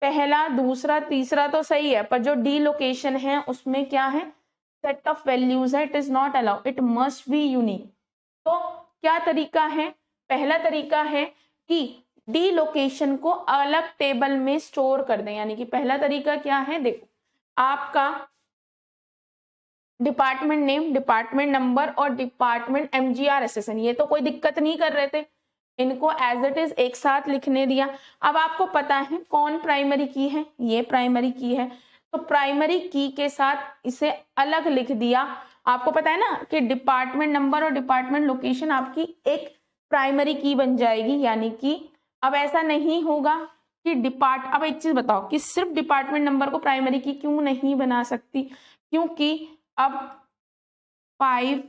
A: पहला, दूसरा, तीसरा तो सही है, पर जो डी लोकेशन है उसमें क्या है, सेट ऑफ वैल्यूज है, it is not allowed, it must be unique. तो क्या तरीका है? पहला तरीका है कि डी लोकेशन को अलग टेबल में स्टोर कर दें, यानी कि पहला तरीका क्या है, देखो आपका डिपार्टमेंट नेम, डिपार्टमेंट नंबर और डिपार्टमेंट MGR SSN, ये तो कोई दिक्कत नहीं कर रहे थे, इनको एज इट इज एक साथ लिखने दिया। अब आपको पता है कौन प्राइमरी की है, ये प्राइमरी की है, तो प्राइमरी की के साथ इसे अलग लिख दिया। आपको पता है ना कि डिपार्टमेंट नंबर और डिपार्टमेंट लोकेशन आपकी एक प्राइमरी की बन जाएगी, यानी कि अब ऐसा नहीं होगा कि अब एक चीज बताओ कि सिर्फ डिपार्टमेंट नंबर को प्राइमरी की क्यों नहीं बना सकती? क्योंकि अब 5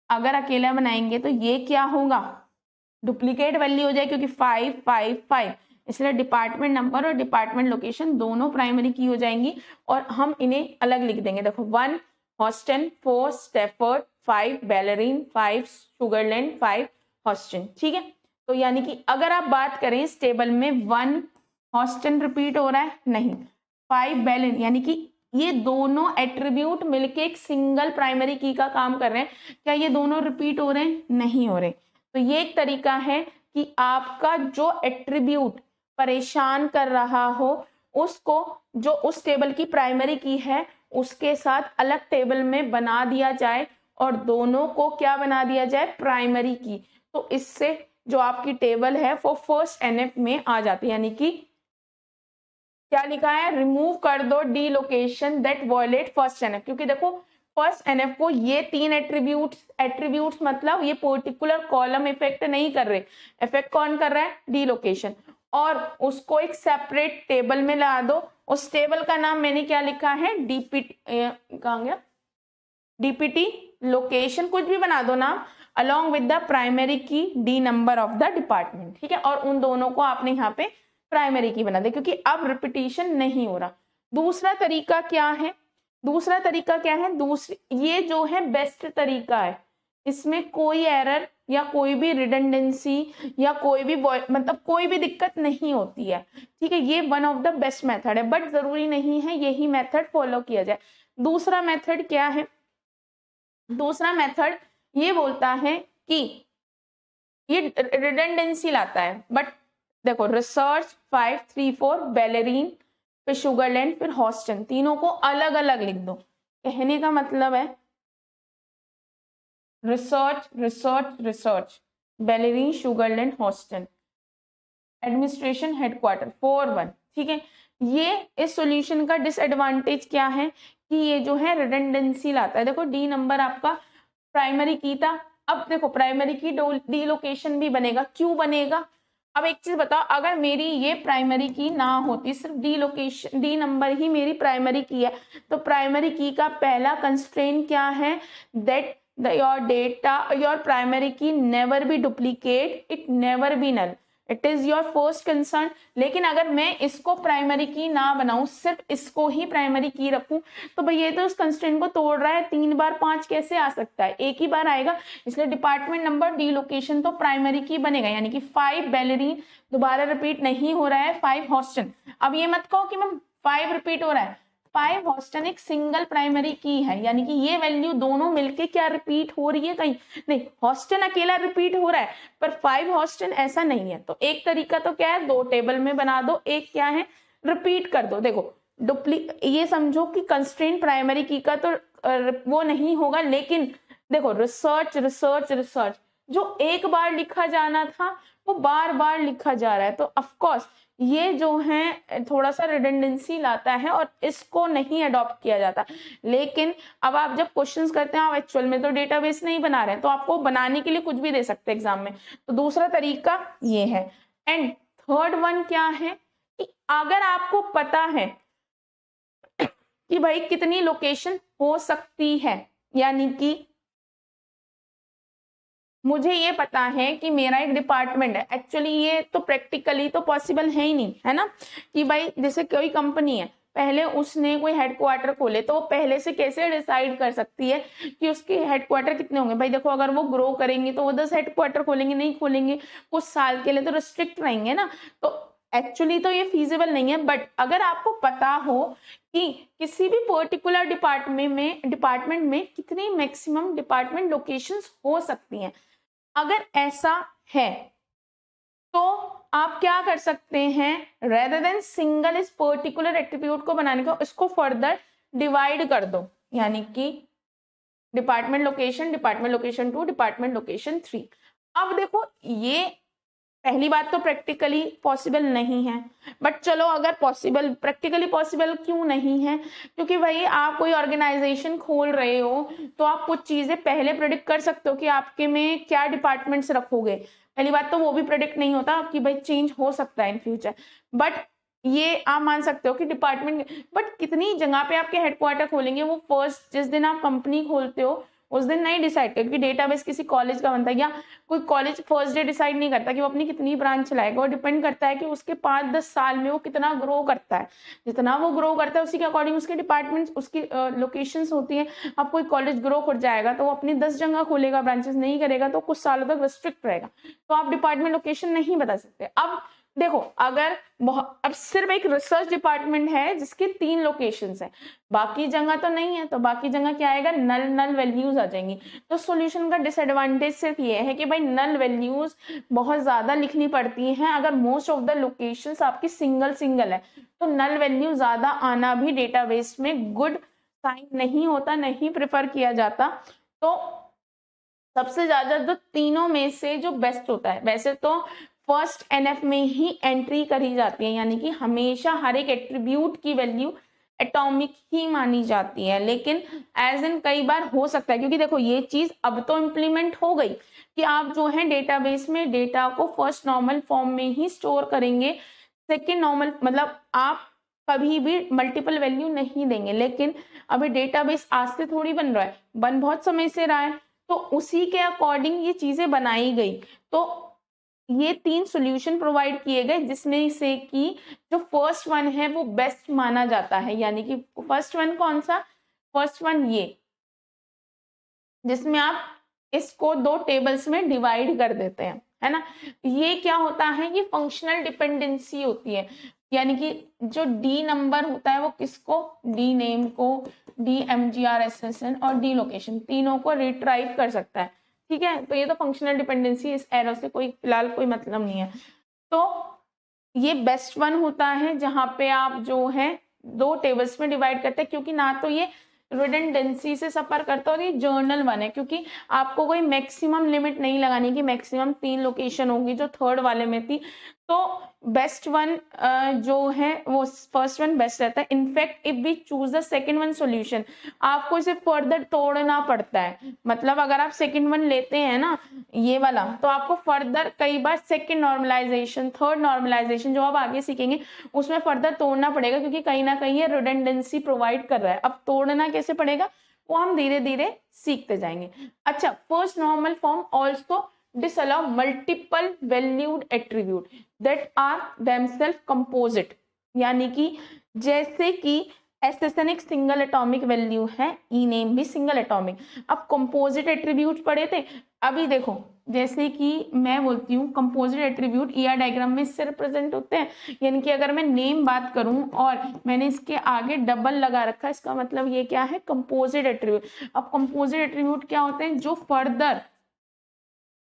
A: अगर अकेला बनाएंगे तो ये क्या होगा, डुप्लीकेट वैल्यू हो जाए, क्योंकि 5 5 5, इसलिए डिपार्टमेंट नंबर और डिपार्टमेंट लोकेशन दोनों प्राइमरी की हो जाएंगी, और हम इन्हें अलग लिख देंगे। देखो 1 हॉस्टन, 4 स्टेफर्ड, 5 बैलरीन, 5 शुगरलैंड, 5 हॉस्टन। ठीक है, तो यानी कि अगर आप बात करें इस टेबल में 1 हॉस्टन रिपीट हो रहा है, नहीं। 5 बेलिन, यानी कि ये दोनों एट्रीब्यूट मिलके एक सिंगल प्राइमरी की का काम कर रहे हैं। क्या ये दोनों रिपीट हो रहे हैं? नहीं हो रहे। तो ये एक तरीका है कि आपका जो एट्रीब्यूट परेशान कर रहा हो उसको, जो उस टेबल की प्राइमरी की है उसके साथ अलग टेबल में बना दिया जाए और दोनों को क्या बना दिया जाए? प्राइमरी की। तो इससे जो आपकी टेबल है वो फर्स्ट एनएफ में आ जाती है। यानी कि क्या लिखा है? रिमूव कर दो the location that violate first NF. क्योंकि देखो फर्स्ट एनएफ को ये 3 एट्रीब्यूट्स मतलब ये पर्टिकुलर कॉलम इफेक्ट नहीं कर रहे, इफेक्ट कौन कर रहा है? डीलोकेशन। और उसको एक सेपरेट टेबल में ला दो। उस टेबल का नाम मैंने क्या लिखा है? डीपीटी, कहाँ गया? डीपीटी लोकेशन, कुछ भी बना दो नाम, अलॉन्ग विद द प्राइमरी की D number of the department. ठीक है, और उन दोनों को आपने यहाँ पे प्राइमरी की बना दे, क्योंकि अब रिपीटिशन नहीं हो रहा। दूसरा तरीका क्या है? ये जो है बेस्ट तरीका है, इसमें कोई एरर या कोई भी रिडंडेंसी या कोई भी मतलब कोई भी दिक्कत नहीं होती है। ठीक है, ये one of the best method है, बट जरूरी नहीं है यही मेथड फॉलो किया जाए। दूसरा मेथड क्या है? दूसरा मेथड ये बोलता है कि ये रिडंडेंसी लाता है, बट देखो रिसर्च 5, 3, 4 बेलेरीन, फिर शुगरलैंड, फिर हॉस्टन, तीनों को अलग अलग लिख दो। कहने का मतलब है रिसर्च रिसर्च रिसर्च, बेलेरीन, शुगरलैंड, हॉस्टन, एडमिनिस्ट्रेशन हेडक्वार्टर 4-1। ठीक है, ये इस सॉल्यूशन का डिसएडवांटेज क्या है कि ये जो है रिडंडेंसी लाता है। देखो डी नंबर आपका प्राइमरी की था, अब देखो प्राइमरी की डीलोकेशन भी बनेगा। क्यों बनेगा? अब एक चीज बताओ, अगर मेरी ये प्राइमरी की ना होती, सिर्फ डीलोकेशन डी नंबर ही मेरी प्राइमरी की है, तो प्राइमरी की का पहला कंस्ट्रेंट क्या है? That your primary key never be duplicate, it never be null, it is your first concern. लेकिन अगर मैं इसको प्राइमरी की ना बनाऊं, सिर्फ इसको ही प्राइमरी की रखूं, तो भाई ये तो उस कंस्ट्रेंट को तोड़ रहा है। 3 बार 5 कैसे आ सकता है? एक ही बार आएगा। इसलिए डिपार्टमेंट नंबर डी लोकेशन तो प्राइमरी की बनेगा, यानी कि 5 बेलेरीन, दोबारा रिपीट नहीं हो रहा है, 5 हॉस्टन। अब ये मत कहो कि मैम 5 रिपीट हो रहा है, 5 हॉस्टन एक सिंगल प्राइमरी की है, यानी कि ये वैल्यू दोनों मिलके क्या रिपीट हो रही है? कहीं नहीं, हॉस्टन अकेला रिपीट हो रहा है पर 5 हॉस्टन ऐसा नहीं है। तो एक तरीका तो क्या है? 2 टेबल में बना दो, एक क्या है? रिपीट कर दो। देखो ये समझो कि कंस्ट्रेंट प्राइमरी की का तो वो नहीं होगा, लेकिन देखो रिसर्च रिसर्च रिसर्च जो एक बार लिखा जाना था वो बार बार लिखा जा रहा है, तो ऑफकोर्स ये जो है थोड़ा सा रिडंडेंसी लाता है और इसको नहीं अडॉप्ट किया जाता। लेकिन अब आप जब क्वेश्चंस करते हैं, आप एक्चुअल में तो डेटाबेस नहीं बना रहे हैं, तो आपको बनाने के लिए कुछ भी दे सकते हैं एग्जाम में। तो दूसरा तरीका ये है। एंड थर्ड वन क्या है कि अगर आपको पता है कि भाई कितनी लोकेशन हो सकती है, यानी कि मुझे ये पता है कि मेरा एक डिपार्टमेंट है, एक्चुअली ये तो प्रैक्टिकली तो पॉसिबल है ही नहीं, है ना? कि भाई जैसे कोई कंपनी है, पहले उसने कोई हेडक्वार्टर खोले, तो वो पहले से कैसे डिसाइड कर सकती है कि उसके हेडक्वार्टर कितने होंगे? भाई देखो अगर वो ग्रो करेंगे तो वो 10 हेडक्वार्टर खोलेंगे, नहीं खोलेंगे कुछ साल के लिए तो रिस्ट्रिक्ट रहेंगे ना। तो एक्चुअली तो ये फीजिबल नहीं है, बट अगर आपको पता हो कि किसी भी पर्टिकुलर डिपार्टमेंट में कितनी मैक्सिमम डिपार्टमेंट लोकेशंस हो सकती हैं, अगर ऐसा है तो आप क्या कर सकते हैं? रेदर देन सिंगल इस पर्टिकुलर एट्रीब्यूट को बनाने का, इसको फर्दर डिवाइड कर दो, यानी कि डिपार्टमेंट लोकेशन 2, डिपार्टमेंट लोकेशन 3। अब देखो ये पहली बात तो प्रैक्टिकली पॉसिबल नहीं है, बट चलो अगर प्रैक्टिकली पॉसिबल क्यों नहीं है? क्योंकि भाई आप कोई ऑर्गेनाइजेशन खोल रहे हो तो आप कुछ चीजें पहले प्रेडिक्ट कर सकते हो कि आपके में क्या डिपार्टमेंट्स रखोगे। पहली बात तो वो भी प्रेडिक्ट नहीं होता कि भाई चेंज हो सकता है इन फ्यूचर, बट ये आप मान सकते हो कि डिपार्टमेंट, बट कितनी जगह पे आपके हेडक्वार्टर खोलेंगे? वो फर्स्ट जिस दिन आप कंपनी खोलते हो उस दिन नहीं डिसाइड कर, क्योंकि डेटाबेस किसी कॉलेज का बनता है, या कोई कॉलेज फर्स्ट डे डिसाइड नहीं करता कि वो अपनी कितनी ब्रांच चलाएगा। वो डिपेंड करता है कि उसके 5-10 साल में वो कितना ग्रो करता है। जितना वो ग्रो करता है उसी के अकॉर्डिंग उसके डिपार्टमेंट्स, उसकी लोकेशंस होती हैं। अब कोई कॉलेज ग्रो कर जाएगा तो वो अपनी 10 जगह खोलेगा, ब्रांचेस नहीं करेगा तो कुछ सालों तक रिस्ट्रिक्ट रहेगा, तो आप डिपार्टमेंट लोकेशन नहीं बता सकते। अब देखो, अगर अब सिर्फ एक रिसर्च डिपार्टमेंट है जिसके 3 लोकेशंस हैं, बाकी जगह तो नहीं है, तो बाकी जगह क्या आएगा, नल नल वैल्यूज आ जाएंगी। तो सॉल्यूशन का डिसएडवांटेज सिर्फ ये है कि भाई नल वैल्यूज बहुत ज्यादा लिखनी पड़ती हैं। अगर मोस्ट ऑफ द लोकेशंस आपकी सिंगल सिंगल है तो नल वैल्यू ज्यादा आना भी डेटाबेस में गुड साइन नहीं होता, नहीं प्रेफर किया जाता। तो सबसे ज्यादा जो तीनों में से जो बेस्ट होता है, वैसे तो फर्स्ट एनएफ में ही एंट्री करी जाती है, यानी कि हमेशा हर एक एट्रीब्यूट की वैल्यू एटॉमिक ही मानी जाती है। लेकिन एज इन कई बार हो सकता है, क्योंकि देखो ये चीज अब तो इम्प्लीमेंट हो गई कि आप जो है डेटाबेस में डेटा को फर्स्ट नॉर्मल फॉर्म में ही स्टोर करेंगे, सेकेंड नॉर्मल मतलब आप कभी भी मल्टीपल वैल्यू नहीं देंगे। लेकिन अभी डेटाबेस आज से थोड़ी बन रहा है, बन बहुत समय से रहा है, तो उसी के अकॉर्डिंग ये चीजें बनाई गई। तो ये 3 सॉल्यूशन प्रोवाइड किए गए जिसमें से कि जो फर्स्ट वन है वो बेस्ट माना जाता है। यानी कि फर्स्ट वन कौन सा, फर्स्ट वन ये, जिसमें आप इसको 2 टेबल्स में डिवाइड कर देते हैं, है ना। ये क्या होता है, ये फंक्शनल डिपेंडेंसी होती है। यानी कि जो डी नंबर होता है वो किसको, डी नेम को, डी एमजीआर एसएसएन और डी लोकेशन तीनों को रिट्राइव कर सकता है। ठीक है, तो ये तो फंक्शनल डिपेंडेंसी, इस एरो से कोई फिलहाल कोई मतलब नहीं है। तो ये बेस्ट वन होता है जहां पे आप जो है 2 टेबल्स में डिवाइड करते हैं, क्योंकि ना तो ये रिडंडेंसी से सफर करता है और ये जर्नल वन है, क्योंकि आपको कोई मैक्सिमम लिमिट नहीं लगानी कि मैक्सिमम 3 लोकेशन होगी जो थर्ड वाले में थी। तो बेस्ट वन जो है वो फर्स्ट वन बेस्ट रहता है। In fact if we choose the second one solution, आपको इसे फर्दर तोड़ना पड़ता है। मतलब अगर आप सेकंड वन लेते हैं ना ये वाला, तो आपको फर्दर कई बार सेकंड नॉर्मलाइजेशन, थर्ड नॉर्मलाइजेशन जो आप आगे सीखेंगे उसमें फर्दर तोड़ना पड़ेगा, क्योंकि कहीं ना कहीं ये रिडंडेंसी प्रोवाइड कर रहा है। अब तोड़ना कैसे पड़ेगा वो हम धीरे धीरे सीखते जाएंगे। अच्छा, first normal form also disallow multiple valued attribute that are themselves composite, यानी कि जैसे कि एसएसएन एक सिंगल एटॉमिक वैल्यू है, ई नेम भी सिंगल एटॉमिक। अब कंपोजिट एट्रीब्यूट पढ़े थे, अभी देखो जैसे कि मैं बोलती हूँ कंपोजिट एट्रीब्यूट ईआर डायग्राम में इससे रिप्रेजेंट होते हैं। यानी कि अगर मैं नेम बात करूं और मैंने इसके आगे डबल लगा रखा है, इसका मतलब ये क्या है, कंपोजिट एट्रीब्यूट। अब कंपोजिट एट्रीब्यूट क्या होते हैं, जो फर्दर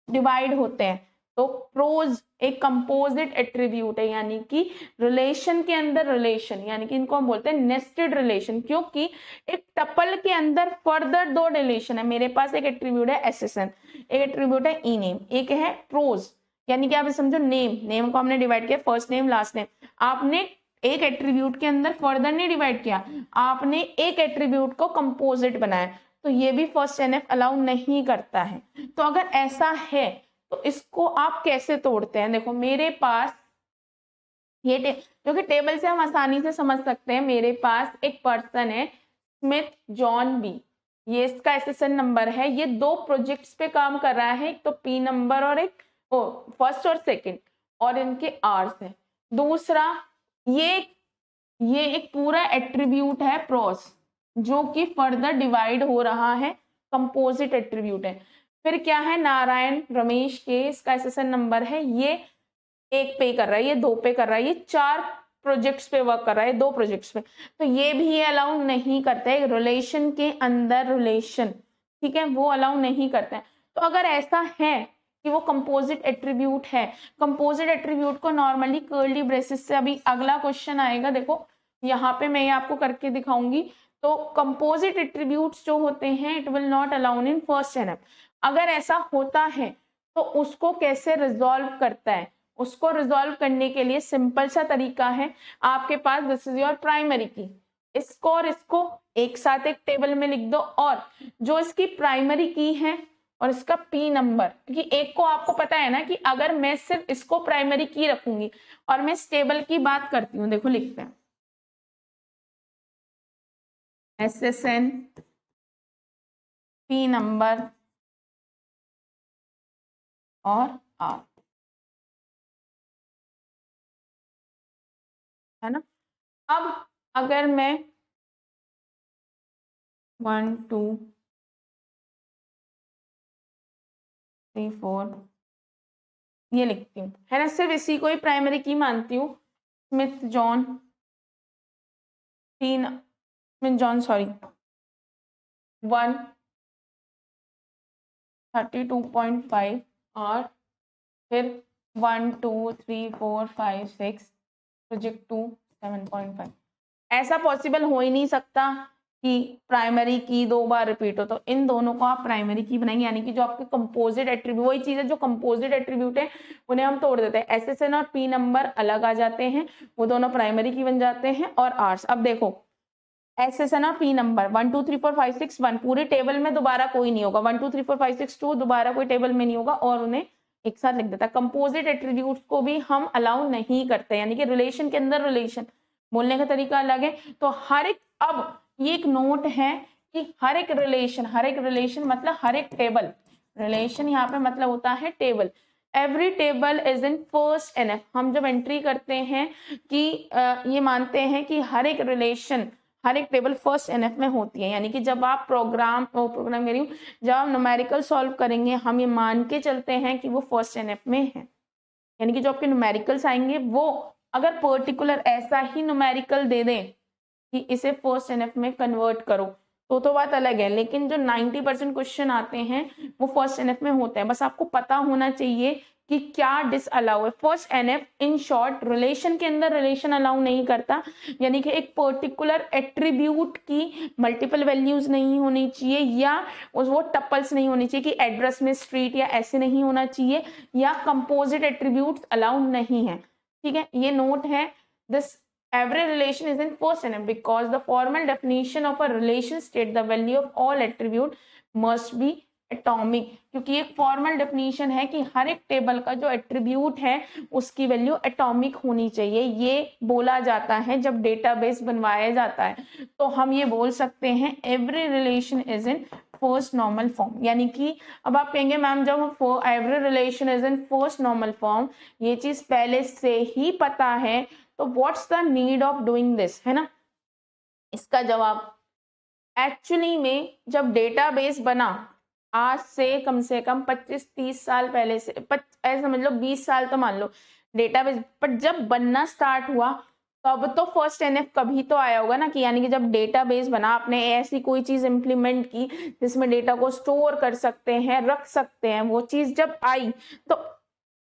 A: डिवाइड होते हैं। तो प्रोज एक कंपोजिट एट्रीब्यूट है, यानी कि रिलेशन के अंदर रिलेशन, यानी कि इनको हम बोलते हैं नेस्टेड रिलेशन, क्योंकि एक टपल के अंदर फर्दर 2 रिलेशन है। मेरे पास एक एट्रीब्यूट है एसएसएन, एक एट्रीब्यूट है ई नेम, एक है प्रोज, यानी कि आप समझो नेम, नेम को हमने डिवाइड किया फर्स्ट नेम लास्ट नेम। आपने एक एट्रीब्यूट के अंदर फर्दर नहीं डिवाइड किया, आपने एक एट्रीब्यूट को कंपोजिट बनाया, तो ये भी फर्स्ट एनएफ अलाउ नहीं करता है। तो अगर ऐसा है तो इसको आप कैसे तोड़ते हैं, देखो मेरे पास ये जो कि टेबल से हम आसानी से समझ सकते हैं। मेरे पास एक पर्सन है स्मिथ जॉन बी, ये इसका एसएसएन नंबर है। ये 2 प्रोजेक्ट्स पे काम कर रहा है, एक तो पी नंबर और एक फर्स्ट और सेकंड, और इनके आर्स है। दूसरा ये एक पूरा एट्रीब्यूट है प्रोस, जो कि फर्दर डिवाइड हो रहा है, कंपोजिट एट्रीब्यूट है। फिर क्या है, नारायण रमेश के, इसका एसएसएन नंबर है, ये 1 पे कर रहा है, ये 2 पे कर रहा है, ये 4 प्रोजेक्ट्स पे वर्क कर रहा है, 2 प्रोजेक्ट्स पे, तो ये भी ये अलाउ नहीं करता है। रिलेशन के अंदर रिलेशन, ठीक है, वो अलाउ नहीं करते हैं। तो अगर ऐसा है कि वो कंपोजिट एट्रीब्यूट है, कंपोजिट एट्रीब्यूट को नॉर्मली कर्ली ब्रेसेस से, अभी अगला क्वेश्चन आएगा, देखो यहाँ पे मैं आपको करके दिखाऊंगी। तो कंपोजिट एट्रीब्यूट्स जो होते हैं it will not allow in first NF. अगर ऐसा होता है तो उसको कैसे रिजॉल्व करता है, उसको रिजॉल्व करने के लिए सिंपल सा तरीका है, आपके पास दिस इज योर प्राइमरी की, इसको और इसको एक साथ एक टेबल में लिख दो, और जो इसकी प्राइमरी की है और इसका पी नंबर, क्योंकि एक को आपको पता है ना कि अगर मैं सिर्फ इसको प्राइमरी की रखूंगी और मैं इस टेबल की बात करती हूँ, देखो लिखते हैं एसएसएन P नंबर और R, है ना। अब अगर मैं 1 2 3 4 ये लिखती हूँ, है ना, सिर्फ इसी को ही प्राइमरी की मानती हूँ। Smith John Smith John sorry 1 32.5 और फिर 1 2 3 4 5 6 प्रोजेक्ट 2 7.5। ऐसा पॉसिबल हो ही नहीं सकता कि प्राइमरी की 2 बार रिपीट हो, तो इन दोनों को आप प्राइमरी की बनाएंगे, यानी कि जो आपके कंपोजिट एट्रीब्यूट, वही चीज है जो कंपोजिट एट्रीब्यूट है उन्हें हम तोड़ देते हैं, एसएसएन और पी नंबर अलग आ जाते हैं, वो दोनों प्राइमरी की बन जाते हैं। और आर्स, अब देखो एसएसएन और पी नंबर 1 2 3 4 5 6 1 पूरे टेबल में दोबारा कोई नहीं होगा, 1 2 3 4 5 6 2 दोबारा कोई टेबल में नहीं होगा और उन्हें एक साथ लिख देता है। कंपोजिट एट्रीब्यूट्स को भी हम अलाउ नहीं करते, यानी कि रिलेशन के अंदर रिलेशन बोलने का तरीका अलग है। तो हर एक, अब ये एक नोट है कि हर एक रिलेशन मतलब हर एक टेबल, रिलेशन यहाँ पे मतलब होता है table. Every table is in first NF, हम जब एंट्री करते हैं कि ये मानते हैं कि हर एक रिलेशन, हर एक टेबल फर्स्ट एनएफ में होती है, यानी कि जब आप प्रोग्राम कह रही हूँ, जब आप न्यूमेरिकल सॉल्व करेंगे हम ये मान के चलते हैं कि वो फर्स्ट एनएफ में है, यानी कि जो आपके न्यूमेरिकल्स आएंगे वो अगर पर्टिकुलर ऐसा ही न्यूमेरिकल दे दें कि इसे फर्स्ट एनएफ में कन्वर्ट करो तो बात अलग है, लेकिन जो 90% क्वेश्चन आते हैं वो फर्स्ट एनएफ में होते हैं। बस आपको पता होना चाहिए कि क्या डिसअलाउ है। First NF in short relation के अंदर रिलेशन अलाउ नहीं करता, यानी कि एक पर्टिकुलर एट्रीब्यूट की मल्टीपल वैल्यूज नहीं होनी चाहिए, या वो टपल्स नहीं होनी चाहिए कि एड्रेस में स्ट्रीट या ऐसे नहीं होना चाहिए, या कंपोजिट एट्रीब्यूट्स अलाउ नहीं है। ठीक है, ये नोट है। This every relation is in first nf because the formal definition of a relation state the value of all attribute must be atomic, क्योंकि एक फॉर्मल डेफिनेशन है कि हर एक टेबल का जो एट्रीब्यूट है उसकी वैल्यू एटॉमिक होनी चाहिए। ये बोला जाता है जब डेटाबेस बनवाया जाता है, तो हम ये बोल सकते हैं every relation is in first normal form, यानी कि अब आप कहेंगे मैम जब every relation is in first normal form, ये चीज पहले से ही पता है तो what's the need of doing this, है ना। इसका जवाब एक्चुअली में जब डेटाबेस बना आज से कम 25-30 साल पहले से, ऐसा समझ लो 20 साल तो मान लो डेटाबेस, पर जब बनना स्टार्ट हुआ तब तो फर्स्ट एनएफ कभी तो आया होगा ना, कि यानी कि जब डेटाबेस बना आपने ऐसी कोई चीज इंप्लीमेंट की जिसमें डेटा को स्टोर कर सकते हैं, रख सकते हैं, वो चीज जब आई तो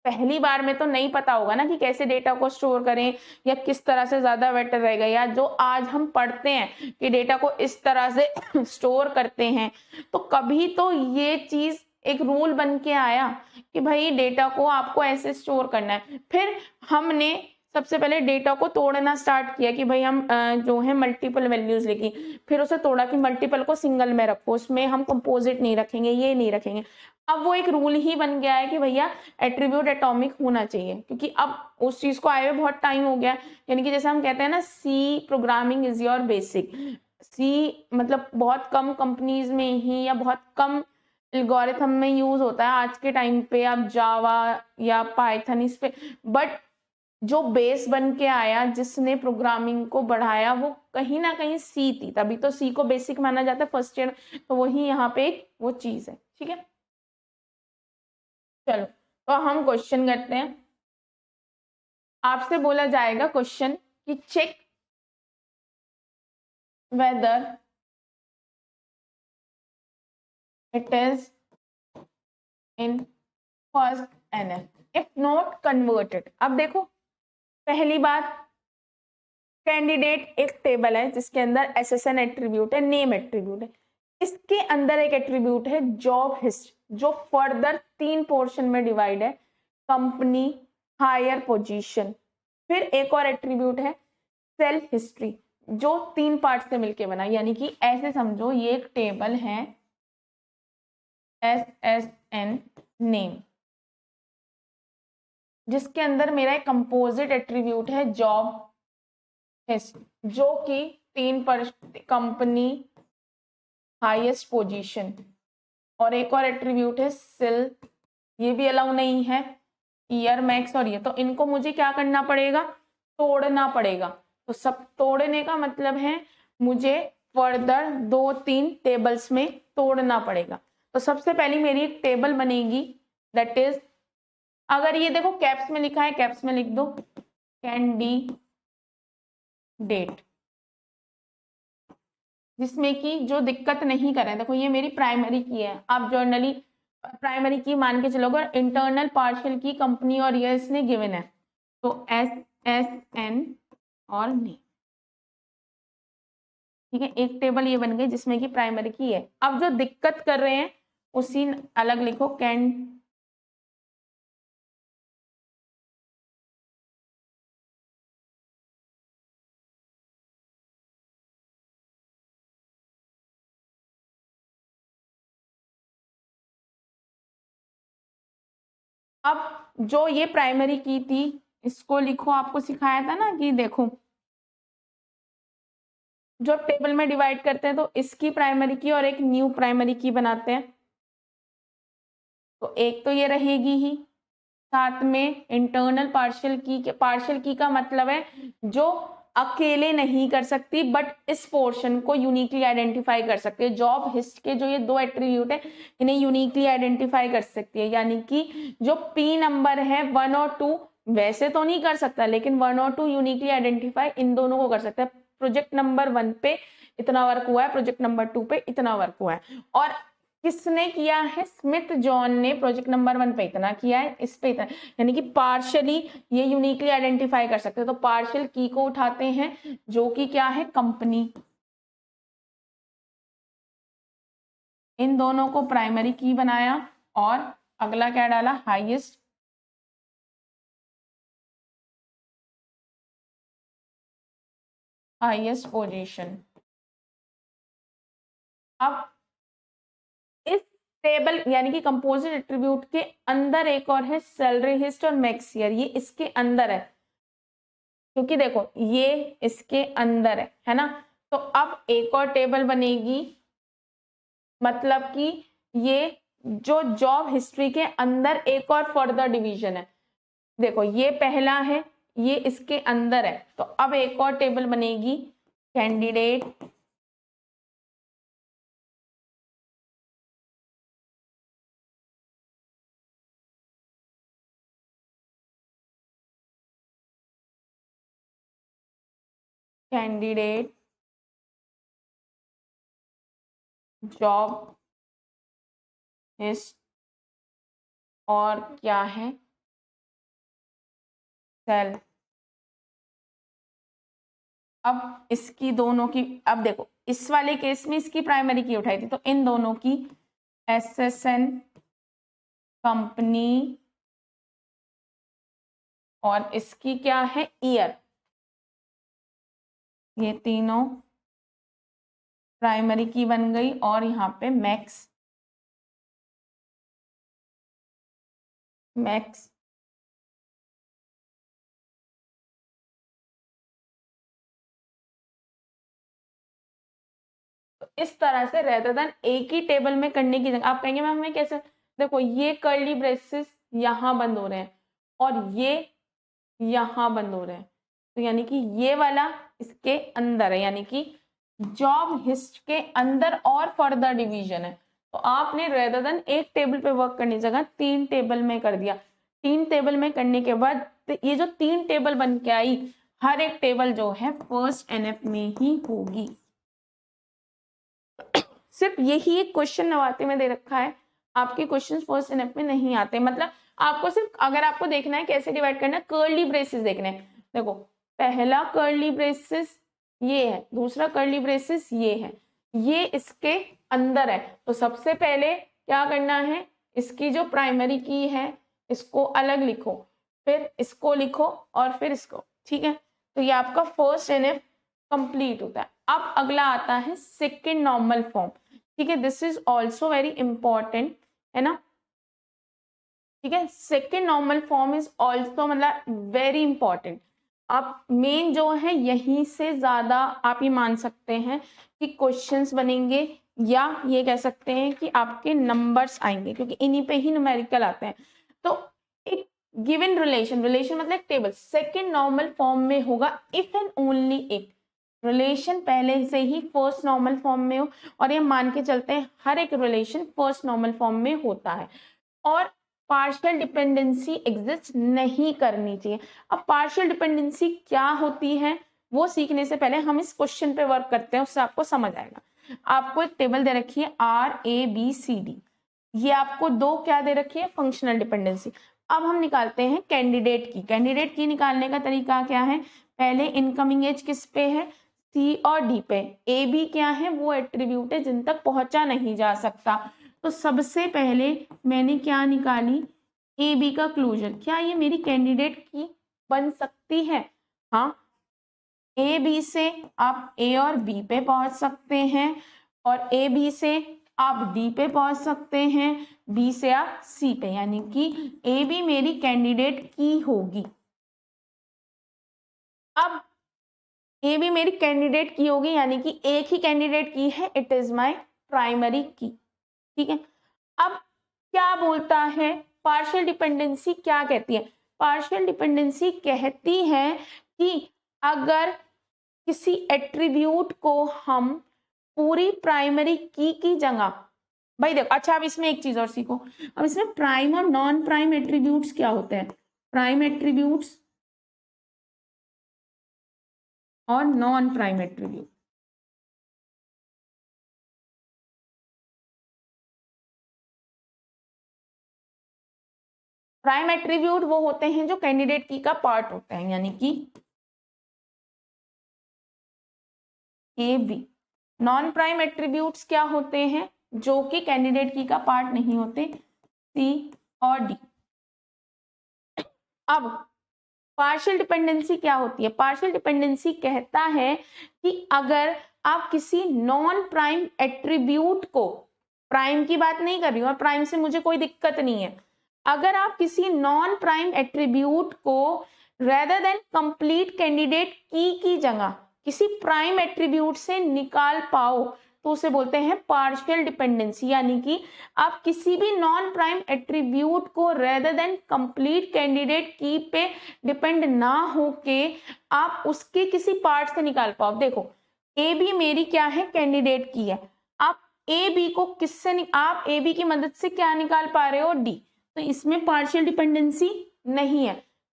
A: पहली बार में तो नहीं पता होगा ना कि कैसे डेटा को स्टोर करें या किस तरह से ज्यादा बेटर रहेगा, या जो आज हम पढ़ते हैं कि डेटा को इस तरह से स्टोर करते हैं, तो कभी तो ये चीज एक रूल बन के आया कि भाई डेटा को आपको ऐसे स्टोर करना है। फिर हमने सबसे पहले डेटा को तोड़ना स्टार्ट किया कि भाई हम जो है मल्टीपल वैल्यूज लिखी, फिर उसे तोड़ा कि मल्टीपल को सिंगल में रखो, उसमें हम कंपोजिट नहीं रखेंगे, ये नहीं रखेंगे। अब वो एक रूल ही बन गया है कि भैया एट्रीब्यूट एटॉमिक होना चाहिए, क्योंकि अब उस चीज को आए हुए बहुत टाइम हो गया। यानी कि जैसे हम कहते हैं ना C programming is your basic, C मतलब बहुत कम कंपनीज में ही या बहुत कम एल्गोरिथम में यूज होता है आज के टाइम पे, आप जावा या पाइथन इस पे, बट जो बेस बन के आया जिसने प्रोग्रामिंग को बढ़ाया वो कहीं ना कहीं सी थी, तभी तो सी को बेसिक माना जाता है फर्स्ट ईयर, तो वही यहाँ पे एक वो चीज है। ठीक है, चलो तो हम क्वेश्चन करते हैं। आपसे बोला जाएगा क्वेश्चन कि check whether it is in first NF if not converted. अब देखो पहली बात, कैंडिडेट एक टेबल है जिसके अंदर एसएसएन एट्रीब्यूट है, नेम एट्रीब्यूट है, इसके अंदर एक एट्रीब्यूट है जॉब हिस्ट्री जो फर्दर 3 पोर्शन में डिवाइड है, कंपनी, हायर पोजीशन, फिर एक और एट्रीब्यूट है सेल्फ हिस्ट्री जो 3 पार्ट से मिलके बना। यानी कि ऐसे समझो ये एक टेबल है एसएसएन नेम जिसके अंदर मेरा एक कंपोजिट एट्रीब्यूट है जॉब हिस्ट्री जो कि 3 पर कंपनी, हाईएस्ट पोजीशन, और एक और एट्रीब्यूट है सिल, ये भी अलाउ नहीं है, ईयर, मैक्स और ये, तो इनको मुझे क्या करना पड़ेगा, तोड़ना पड़ेगा। तो सब तोड़ने का मतलब है मुझे फर्दर 2-3 टेबल्स में तोड़ना पड़ेगा। तो सबसे पहली मेरी एक टेबल बनेगी, दैट इज, अगर ये देखो कैप्स में लिखा है, कैप्स में लिख दो कैंडिडेट, जिसमें कि जो दिक्कत नहीं कर रहे हैं, देखो ये मेरी प्राइमरी की है, आप जर्नली प्राइमरी की मान के चलोगे, इंटरनल पार्शियल की कंपनी और ये इसने गिवन है, तो SSN और नहीं, ठीक है, एक टेबल ये बन गई जिसमें कि प्राइमरी की है। अब जो दिक्कत कर रहे हैं उसी अलग लिखो कैन, अब जो ये प्राइमरी की थी इसको लिखो, आपको सिखाया था ना कि देखो जो टेबल में डिवाइड करते हैं तो इसकी प्राइमरी की और एक न्यू प्राइमरी की बनाते हैं, तो एक तो ये रहेगी ही, साथ में इंटरनल पार्शियल की का मतलब है जो अकेले नहीं कर सकती बट इस पोर्शन को यूनिकली आइडेंटिफाई कर सकती है। जॉब हिस्ट के जो ये दो एट्रीब्यूट है इन्हें यूनिकली आइडेंटिफाई कर सकती है, यानी कि जो P नंबर है 1 और 2 वैसे तो नहीं कर सकता, लेकिन 1 और 2 यूनिकली आइडेंटिफाई इन दोनों को कर सकता है। प्रोजेक्ट नंबर 1 पे इतना वर्क हुआ है, प्रोजेक्ट नंबर 2 पे इतना वर्क हुआ है, और किसने किया है, स्मिथ जॉन ने प्रोजेक्ट नंबर 1 पे इतना किया है, इस पे इतना, यानी कि पार्शियली ये यूनिकली आइडेंटिफाई कर सकते हैं। तो पार्शियल की को उठाते हैं जो कि क्या है, कंपनी, इन दोनों को प्राइमरी की बनाया, और अगला क्या डाला, हाईएस्ट पोजीशन। अब इस टेबल यानी कि कंपोजिट एट्रीब्यूट के अंदर एक और है सैलरी हिस्ट और मैक्स ईयर, ये इसके अंदर है, क्योंकि देखो ये इसके अंदर है ना। तो अब एक और टेबल बनेगी, मतलब कि ये जो जॉब हिस्ट्री के अंदर एक और फर्दर डिवीजन है, देखो ये पहला है, ये इसके अंदर है, तो अब एक और टेबल बनेगी कैंडिडेट कैंडिडेट जॉब हिस्ट और क्या है, सेल। अब इसकी दोनों की, अब देखो इस वाले केस में इसकी प्राइमरी की उठाई थी, तो इन दोनों की SSN कंपनी और इसकी क्या है, ईयर, ये तीनों प्राइमरी की बन गई, और यहाँ पे मैक्स तो इस तरह से रेदर देन एक ही टेबल में करने की जगह आप कहेंगे मैम हमें कैसे, देखो ये कर्ली ब्रेसेस यहाँ बंद हो रहे हैं और ये यहाँ बंद हो रहे हैं, तो यानी कि ये वाला इसके अंदर है, यानी कि जॉब हिस्ट के अंदर और फर्दर डिवीजन है। तो आपने रेदर देन एक टेबल पे वर्क करने की जगह 3 टेबल में कर दिया। 3 टेबल में करने के बाद ये जो 3 टेबल बन के आई, हर एक टेबल जो है फर्स्ट NF में ही होगी। सिर्फ यही एक क्वेश्चन नवाते में दे रखा है, आपके क्वेश्चन फर्स्ट NF में नहीं आते, मतलब आपको सिर्फ अगर आपको देखना है कैसे डिवाइड करना है, कर्ली ब्रेसेस देखने हैं। देखो पहला कर्ली ब्रेसेस ये है, दूसरा कर्ली ब्रेसेस ये है, ये इसके अंदर है, तो सबसे पहले क्या करना है, इसकी जो प्राइमरी की है इसको अलग लिखो, फिर इसको लिखो और फिर इसको, ठीक है। तो ये आपका फर्स्ट NF कंप्लीट होता है। अब अगला आता है सेकेंड नॉर्मल फॉर्म, ठीक है, this is also very important, है ना, ठीक है। Second normal form is also मतलब वेरी इंपॉर्टेंट। अब मेन जो है यहीं से ज्यादा आप ये मान सकते हैं कि क्वेश्चंस बनेंगे, या ये कह सकते हैं कि आपके नंबर्स आएंगे, क्योंकि इन्हीं पे ही न्यूमेरिकल आते हैं। तो एक गिवन रिलेशन, रिलेशन मतलब टेबल सेकंड नॉर्मल फॉर्म में होगा if and only if relation पहले से ही फर्स्ट नॉर्मल फॉर्म में हो, और ये मान के चलते हैं हर एक रिलेशन फर्स्ट नॉर्मल फॉर्म में होता है, और पार्शियल डिपेंडेंसी एग्जिस्ट नहीं करनी चाहिए। अब पार्शियल डिपेंडेंसी क्या होती है वो सीखने से पहले हम इस क्वेश्चन पे वर्क करते हैं, उससे आपको समझ आएगा। आपको एक टेबल दे रखी है RABCD, ये आपको दो क्या दे रखी है, फंक्शनल डिपेंडेंसी। अब हम निकालते हैं कैंडिडेट की। कैंडिडेट की निकालने का तरीका क्या है, पहले इनकमिंग एज किस पे है, C और D पे। AB क्या है, वो एट्रीब्यूट है जिन तक पहुंचा नहीं जा सकता। तो सबसे पहले मैंने क्या निकाली, AB का क्लोजर। क्या ये मेरी कैंडिडेट की बन सकती है? हाँ, AB से आप A और B पे पहुंच सकते हैं, और AB से आप D पे पहुंच सकते हैं, B से आप C पे, यानी कि AB मेरी कैंडिडेट की होगी। अब AB मेरी कैंडिडेट की होगी, यानी कि एक ही कैंडिडेट की है, इट इज माय प्राइमरी की। ठीक है, अब क्या बोलता है पार्शियल डिपेंडेंसी, क्या कहती है? पार्शियल डिपेंडेंसी कहती है कि अगर किसी एट्रीब्यूट को हम पूरी प्राइमरी की जगह, भाई देखो, अच्छा अब इसमें एक चीज और सीखो। अब इसमें प्राइम और नॉन प्राइम एट्रीब्यूट्स क्या होते हैं, प्राइम एट्रीब्यूट्स और non prime attribute. Prime attribute वो होते हैं जो कैंडिडेट की का पार्ट होते हैं, यानी कि AB। नॉन प्राइम एट्रीब्यूट्स क्या होते हैं, जो कि कैंडिडेट की का पार्ट नहीं होते, C और D। अब पार्शियल डिपेंडेंसी क्या होती है, पार्शियल डिपेंडेंसी कहता है कि अगर आप किसी नॉन प्राइम एट्रीब्यूट को, प्राइम की बात नहीं कर रही हूं, और प्राइम से मुझे कोई दिक्कत नहीं है, अगर आप किसी नॉन प्राइम एट्रीब्यूट को रेदर देन कंप्लीट कैंडिडेट की जगह किसी प्राइम एट्रीब्यूट से निकाल पाओ, तो उसे बोलते हैं पार्शियल डिपेंडेंसी। यानी कि आप किसी भी नॉन प्राइम एट्रीब्यूट को rather than complete candidate key पे डिपेंड ना होके आप उसके किसी पार्ट से निकाल पाओ। देखो, ए बी मेरी क्या है, कैंडिडेट की है। आप ए बी को किससे आप ए बी की मदद से क्या निकाल पा रहे हो, डी। तो इसमें पार्शियल डिपेंडेंसी नहीं है,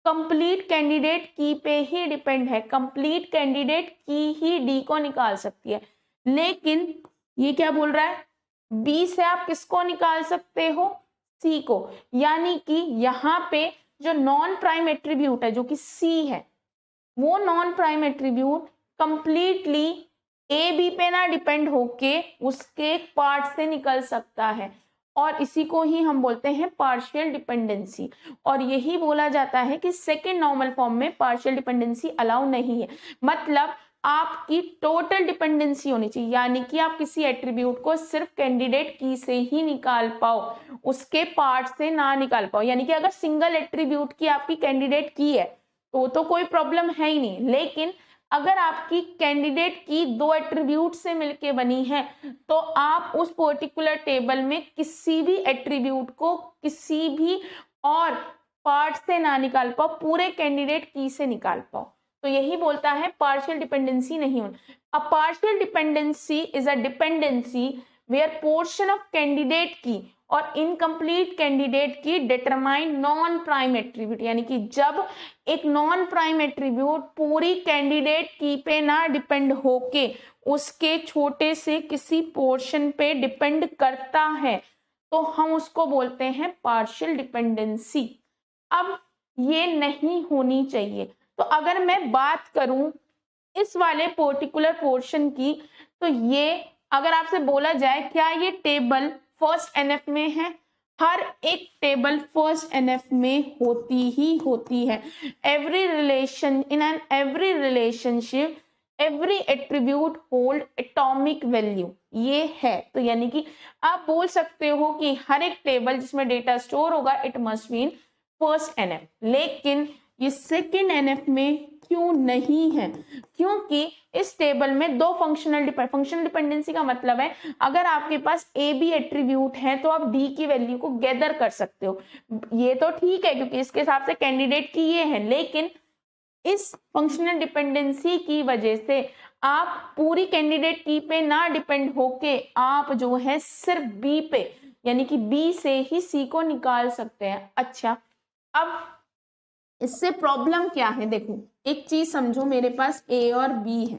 A: कंप्लीट कैंडिडेट की पे ही डिपेंड है, कंप्लीट कैंडिडेट की ही डी को निकाल सकती है। लेकिन ये क्या बोल रहा है, बी से आप किसको निकाल सकते हो, सी को। यानी कि यहाँ पे जो नॉन प्राइम एट्रीब्यूट है जो कि सी है, वो non prime attribute completely A B पे ना डिपेंड होके उसके पार्ट से निकल सकता है, और इसी को ही हम बोलते हैं पार्शियल डिपेंडेंसी। और यही बोला जाता है कि सेकेंड नॉर्मल फॉर्म में पार्शियल डिपेंडेंसी अलाउ नहीं है। मतलब आपकी टोटल डिपेंडेंसी होनी चाहिए, यानी कि आप किसी एट्रीब्यूट को सिर्फ कैंडिडेट की से ही निकाल पाओ, उसके पार्ट से ना निकाल पाओ। यानी कि अगर सिंगल एट्रीब्यूट की आपकी कैंडिडेट की है तो कोई प्रॉब्लम है ही नहीं, लेकिन अगर आपकी कैंडिडेट की दो एट्रीब्यूट से मिलके बनी है तो आप उस पर्टिकुलर टेबल में किसी भी एट्रीब्यूट को किसी भी और पार्ट से ना निकाल पाओ, पूरे कैंडिडेट की से निकाल पाओ। तो यही बोलता है पार्शियल डिपेंडेंसी नहीं होना। A partial dependency is a dependency where portion of candidate key और incomplete candidate key determine non prime attribute. यानी कि जब एक नॉन प्राइम एट्रीब्यूट पूरी कैंडिडेट की पे ना डिपेंड होके उसके छोटे से किसी पोर्शन पे डिपेंड करता है तो हम उसको बोलते हैं पार्शियल डिपेंडेंसी। अब ये नहीं होनी चाहिए। तो अगर मैं बात करूं इस वाले पर्टिकुलर पोर्शन की, तो ये अगर आपसे बोला जाए क्या ये टेबल फर्स्ट एनएफ में है, हर एक टेबल फर्स्ट एनएफ में होती ही होती है। Every relation in an every relationship every attribute hold atomic value, ये है। तो यानी कि आप बोल सकते हो कि हर एक टेबल जिसमें डेटा स्टोर होगा it must mean first NF. लेकिन ये सेकंड एनएफ में क्यों नहीं है? क्योंकि इस टेबल में दो फंक्शनल डिपेंडेंसी का मतलब है अगर आपके पास ए बी एट्रीब्यूट है तो आप डी की वैल्यू को गैदर कर सकते हो। ये तो ठीक है क्योंकि इसके हिसाब से कैंडिडेट की ये है, लेकिन इस फंक्शनल डिपेंडेंसी की वजह से आप पूरी कैंडिडेट की पे ना डिपेंड होके आप जो है सिर्फ बी पे यानी कि बी से ही सी को निकाल सकते हैं। अच्छा, अब इससे प्रॉब्लम क्या है? देखो एक चीज समझो, मेरे पास ए और बी है,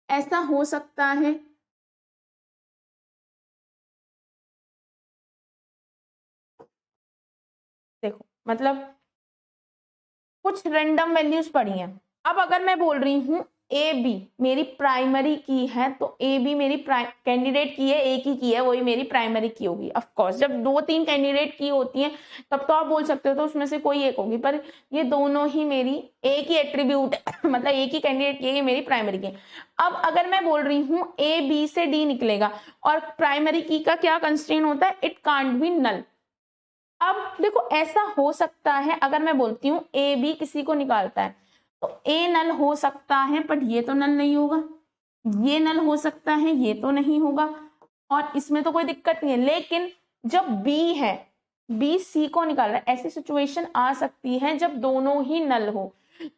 A: ऐसा हो सकता है देखो मतलब कुछ रैंडम वैल्यूज पड़ी हैं। अब अगर मैं बोल रही हूँ ए बी मेरी प्राइमरी की है तो ए बी मेरी कैंडिडेट की है, ए की है, वही मेरी प्राइमरी की होगी। ऑफ कोर्स जब दो तीन कैंडिडेट की होती हैं तब तो आप बोल सकते हो तो उसमें से कोई एक होगी, पर ये दोनों ही मेरी एक ही एट्रीब्यूट मतलब एक ही कैंडिडेट की है, ये मेरी प्राइमरी की है। अब अगर मैं बोल रही हूँ ए बी से डी निकलेगा और प्राइमरी की का क्या कंस्ट्रेंट होता है? It can't be null. अब देखो ऐसा हो सकता है अगर मैं बोलती हूँ ए बी किसी को निकालता है तो ए नल हो सकता है, बट ये तो नल नहीं होगा, ये नल हो सकता है, ये तो नहीं होगा, और इसमें तो कोई दिक्कत नहीं है। लेकिन जब बी है, बी सी को निकाल रहा है, ऐसी सिचुएशन आ सकती है जब दोनों ही नल हो,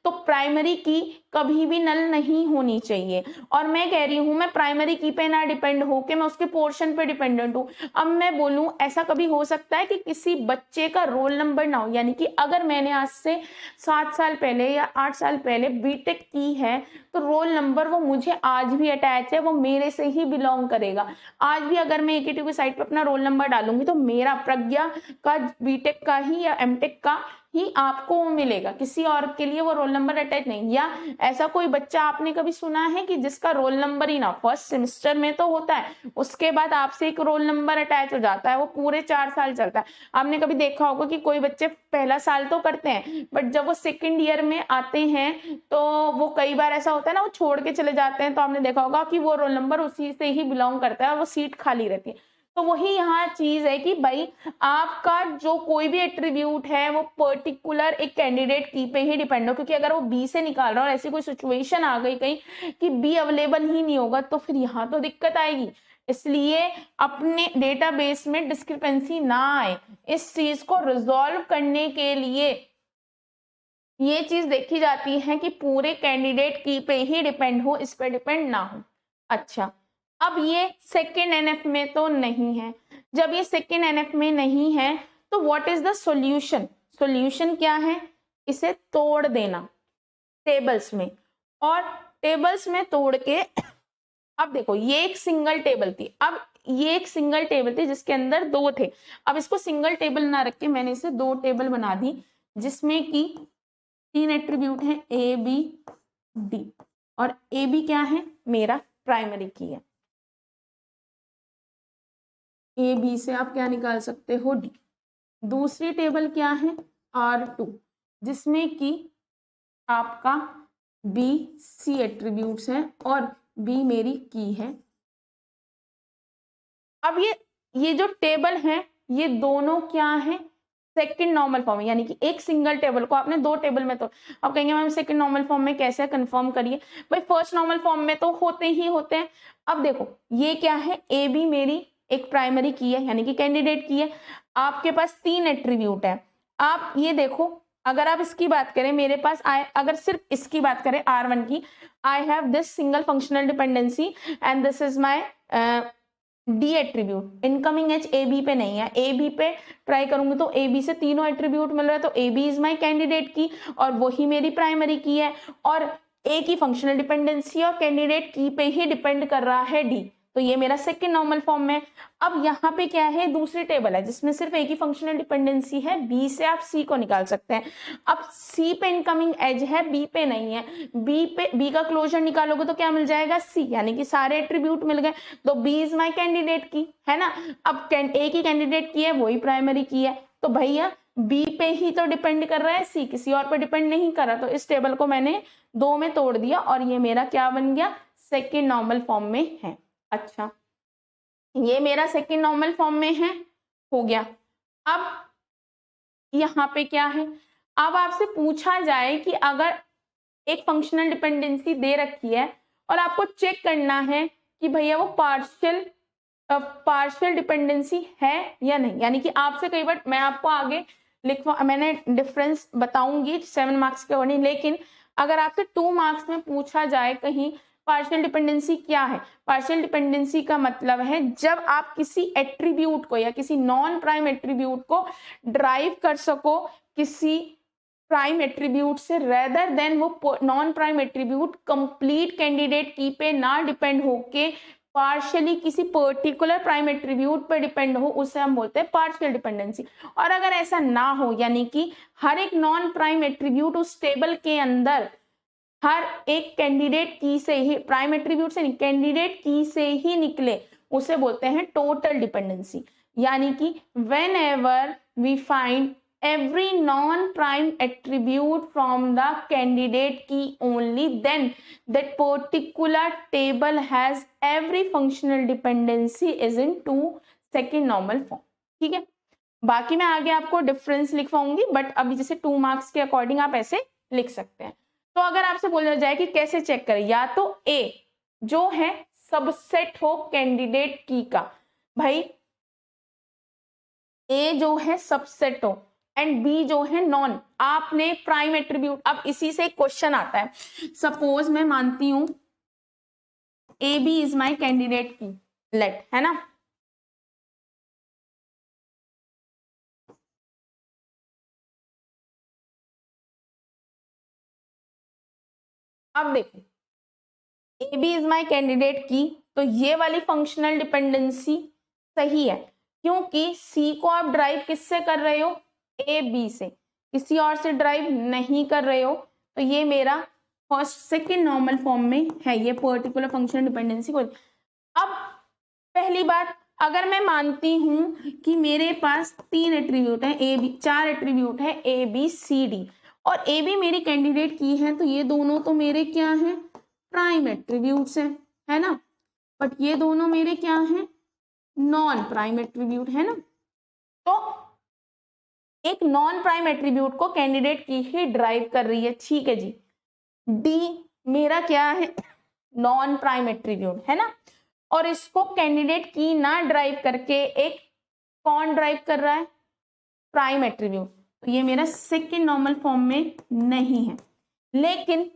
A: तो प्राइमरी की कभी भी नल नहीं होनी चाहिए। और मैं कह रही हूं मैं प्राइमरी की पे ना डिपेंड हो के मैं उसके पोर्शन पे डिपेंडेंट हूं। अब मैं बोलूं ऐसा कभी हो सकता है कि किसी बच्चे का रोल नंबर ना हो, यानी कि अगर मैंने आज से 7 साल पहले या 8 साल पहले बीटेक की है तो रोल नंबर वो मुझे आज भी अटैच है, वो मेरे से ही बिलोंग करेगा। आज भी अगर मैं एकेटी की साइट पर अपना रोल नंबर डालूंगी तो मेरा प्रज्ञा का बीटेक का ही या एमटेक का ही आपको मिलेगा, किसी और के लिए वो रोल नंबर अटैच नहीं। या ऐसा कोई बच्चा आपने कभी सुना है कि जिसका रोल नंबर ही ना फर्स्ट सेमेस्टर में तो होता है, उसके बाद आपसे एक रोल नंबर अटैच हो जाता है, वो पूरे 4 साल चलता है। आपने कभी देखा होगा कि कोई बच्चे पहला साल तो करते हैं बट जब वो सेकेंड ईयर में आते हैं तो वो कई बार ऐसा होता है ना, वो छोड़ के चले जाते हैं, तो आपने देखा होगा कि वो रोल नंबर उसी से ही बिलोंग करता है और वो सीट खाली रहती है। तो वही यहाँ चीज है कि भाई आपका जो कोई भी एट्रीब्यूट है वो पर्टिकुलर एक कैंडिडेट की पे ही डिपेंड हो, क्योंकि अगर वो बी से निकाल रहा है और ऐसी कोई सिचुएशन आ गई कहीं कि बी अवेलेबल ही नहीं होगा तो फिर यहाँ तो दिक्कत आएगी। इसलिए अपने डेटाबेस में डिस्क्रिपेंसी ना आए, इस चीज को रिजॉल्व करने के लिए ये चीज देखी जाती है कि पूरे कैंडिडेट की पे ही डिपेंड हो, इस पे डिपेंड ना हो। अच्छा, अब ये सेकेंड एनएफ में तो नहीं है। जब ये सेकेंड एनएफ में नहीं है तो what is the solution? Solution क्या है? इसे तोड़ देना टेबल्स में, और टेबल्स में तोड़ के अब देखो ये एक सिंगल टेबल थी, अब ये एक सिंगल टेबल थी जिसके अंदर दो थे। अब इसको सिंगल टेबल ना रख के मैंने इसे दो टेबल बना दी जिसमें कि 3 एट्रीब्यूट है ए बी डी, और ए बी क्या है? मेरा प्राइमरी की है। ए बी से आप क्या निकाल सकते हो? डी। दूसरी टेबल क्या है? R2, जिसमें कि आपका बी सी एट्रीब्यूट्स हैं और बी मेरी की है। अब ये जो टेबल है ये दोनों क्या है? सेकंड नॉर्मल फॉर्म है, यानी कि एक सिंगल टेबल को आपने दो टेबल में, तो अब कहेंगे मैम सेकंड नॉर्मल फॉर्म में कैसे कंफर्म करिए? भाई फर्स्ट नॉर्मल फॉर्म में तो होते ही होते हैं। अब देखो ये क्या है? ए बी मेरी एक प्राइमरी की है यानी कि कैंडिडेट की है। आपके पास 3 एट्रीब्यूट है। आप ये देखो, अगर आप इसकी बात करें, मेरे पास अगर सिर्फ इसकी बात करें R1 की, I have this single functional dependency and this is my D attribute. Incoming as A B पे नहीं है, ए बी पे ट्राई करूंगी तो ए बी से तीनों एट्रीब्यूट मिल रहा है, तो A B is my candidate key और वही मेरी प्राइमरी की है, और ए की फंक्शनल डिपेंडेंसी और कैंडिडेट की पे ही डिपेंड कर रहा है डी, तो ये मेरा सेकंड नॉर्मल फॉर्म में। अब यहाँ पे क्या है? दूसरी टेबल है जिसमें सिर्फ ए की फंक्शनल डिपेंडेंसी है, बी से आप सी को निकाल सकते हैं। अब सी पे इनकमिंग एज है, बी पे नहीं है, बी का क्लोजर निकालोगे तो क्या मिल जाएगा? सी, यानी कि सारे एट्रीब्यूट मिल गए, तो बी इज माई कैंडिडेट की है ना। अब ए की कैंडिडेट की है, वही प्राइमरी की है, तो भैया बी पे ही तो डिपेंड कर रहा है, सी किसी और पे डिपेंड नहीं कर रहा। तो इस टेबल को मैंने दो में तोड़ दिया और ये मेरा क्या बन गया? सेकेंड नॉर्मल फॉर्म में है। अच्छा, ये मेरा सेकेंड नॉर्मल फॉर्म में है, हो गया। अब यहाँ पे क्या है? अब आपसे पूछा जाए कि अगर एक फंक्शनल डिपेंडेंसी दे रखी है और आपको चेक करना है कि भैया वो पार्शियल डिपेंडेंसी है या नहीं, यानी कि आपसे कई बार मैं आपको आगे मैंने डिफरेंस बताऊंगी 7 मार्क्स के अकॉर्डिंग, लेकिन अगर आपसे 2 मार्क्स में पूछा जाए कहीं पार्शियल डिपेंडेंसी क्या है, पार्शियल डिपेंडेंसी का मतलब है जब आप किसी एट्रीब्यूट को या किसी नॉन प्राइम एट्रीब्यूट को ड्राइव कर सको किसी प्राइम एट्रीब्यूट से, रेदर देन वो non prime attribute complete candidate key पे ना डिपेंड होके पार्शियली किसी पर्टिकुलर प्राइम एट्रीब्यूट पर डिपेंड हो, उसे हम बोलते हैं पार्शियल डिपेंडेंसी। और अगर ऐसा ना हो, यानी कि हर एक नॉन प्राइम एट्रीब्यूट उस टेबल के अंदर हर एक कैंडिडेट की से ही, प्राइम एट्रीब्यूट से नहीं, कैंडिडेट की से ही निकले, उसे बोलते हैं टोटल डिपेंडेंसी। यानी कि whenever we find every non-prime attribute from the candidate key only, then that particular table has every functional dependency is in 2 second normal form। ठीक है, बाकी मैं आगे आपको डिफरेंस लिखवाऊंगी, बट अभी जैसे 2 मार्क्स के अकॉर्डिंग आप ऐसे लिख सकते हैं। तो अगर आपसे बोला जाए कि कैसे चेक करें, या तो ए जो है सबसेट हो कैंडिडेट की का, भाई ए जो है सबसेट हो एंड बी जो है नॉन, आपने प्राइम एट्रीब्यूट, अब इसी से एक क्वेश्चन आता है, सपोज मैं मानती हूं A B is my candidate key, let, है ना, अब देखो A B is my candidate key, तो ये वाली फंक्शनल डिपेंडेंसी सही है, क्योंकि सी को आप ड्राइव किससे कर रहे हो, ए बी से, किसी और से ड्राइव नहीं कर रहे हो, तो ये मेरा फर्स्ट सेकेंड नॉर्मल फॉर्म में है ये पर्टिकुलर फंक्शनल डिपेंडेंसी को। अब पहली बात, अगर मैं मानती हूं कि मेरे पास 3 एट्रीब्यूट है, ए बी 4 एट्रीब्यूट है ए बी सी डी, और ए बी मेरी कैंडिडेट की है, तो ये दोनों तो मेरे क्या है, प्राइम एट्रीब्यूट्स है ना, बट ये दोनों मेरे क्या हैं, नॉन प्राइम एट्रीब्यूट, है ना। तो एक नॉन प्राइम एट्रीब्यूट को कैंडिडेट की ही ड्राइव कर रही है, ठीक है जी। डी मेरा क्या है, नॉन प्राइम एट्रीब्यूट, है ना, और इसको कैंडिडेट की ना ड्राइव करके एक कौन ड्राइव कर रहा है, प्राइम एट्रीब्यूट, तो ये मेरा सेकेंड नॉर्मल फॉर्म में नहीं है। लेकिन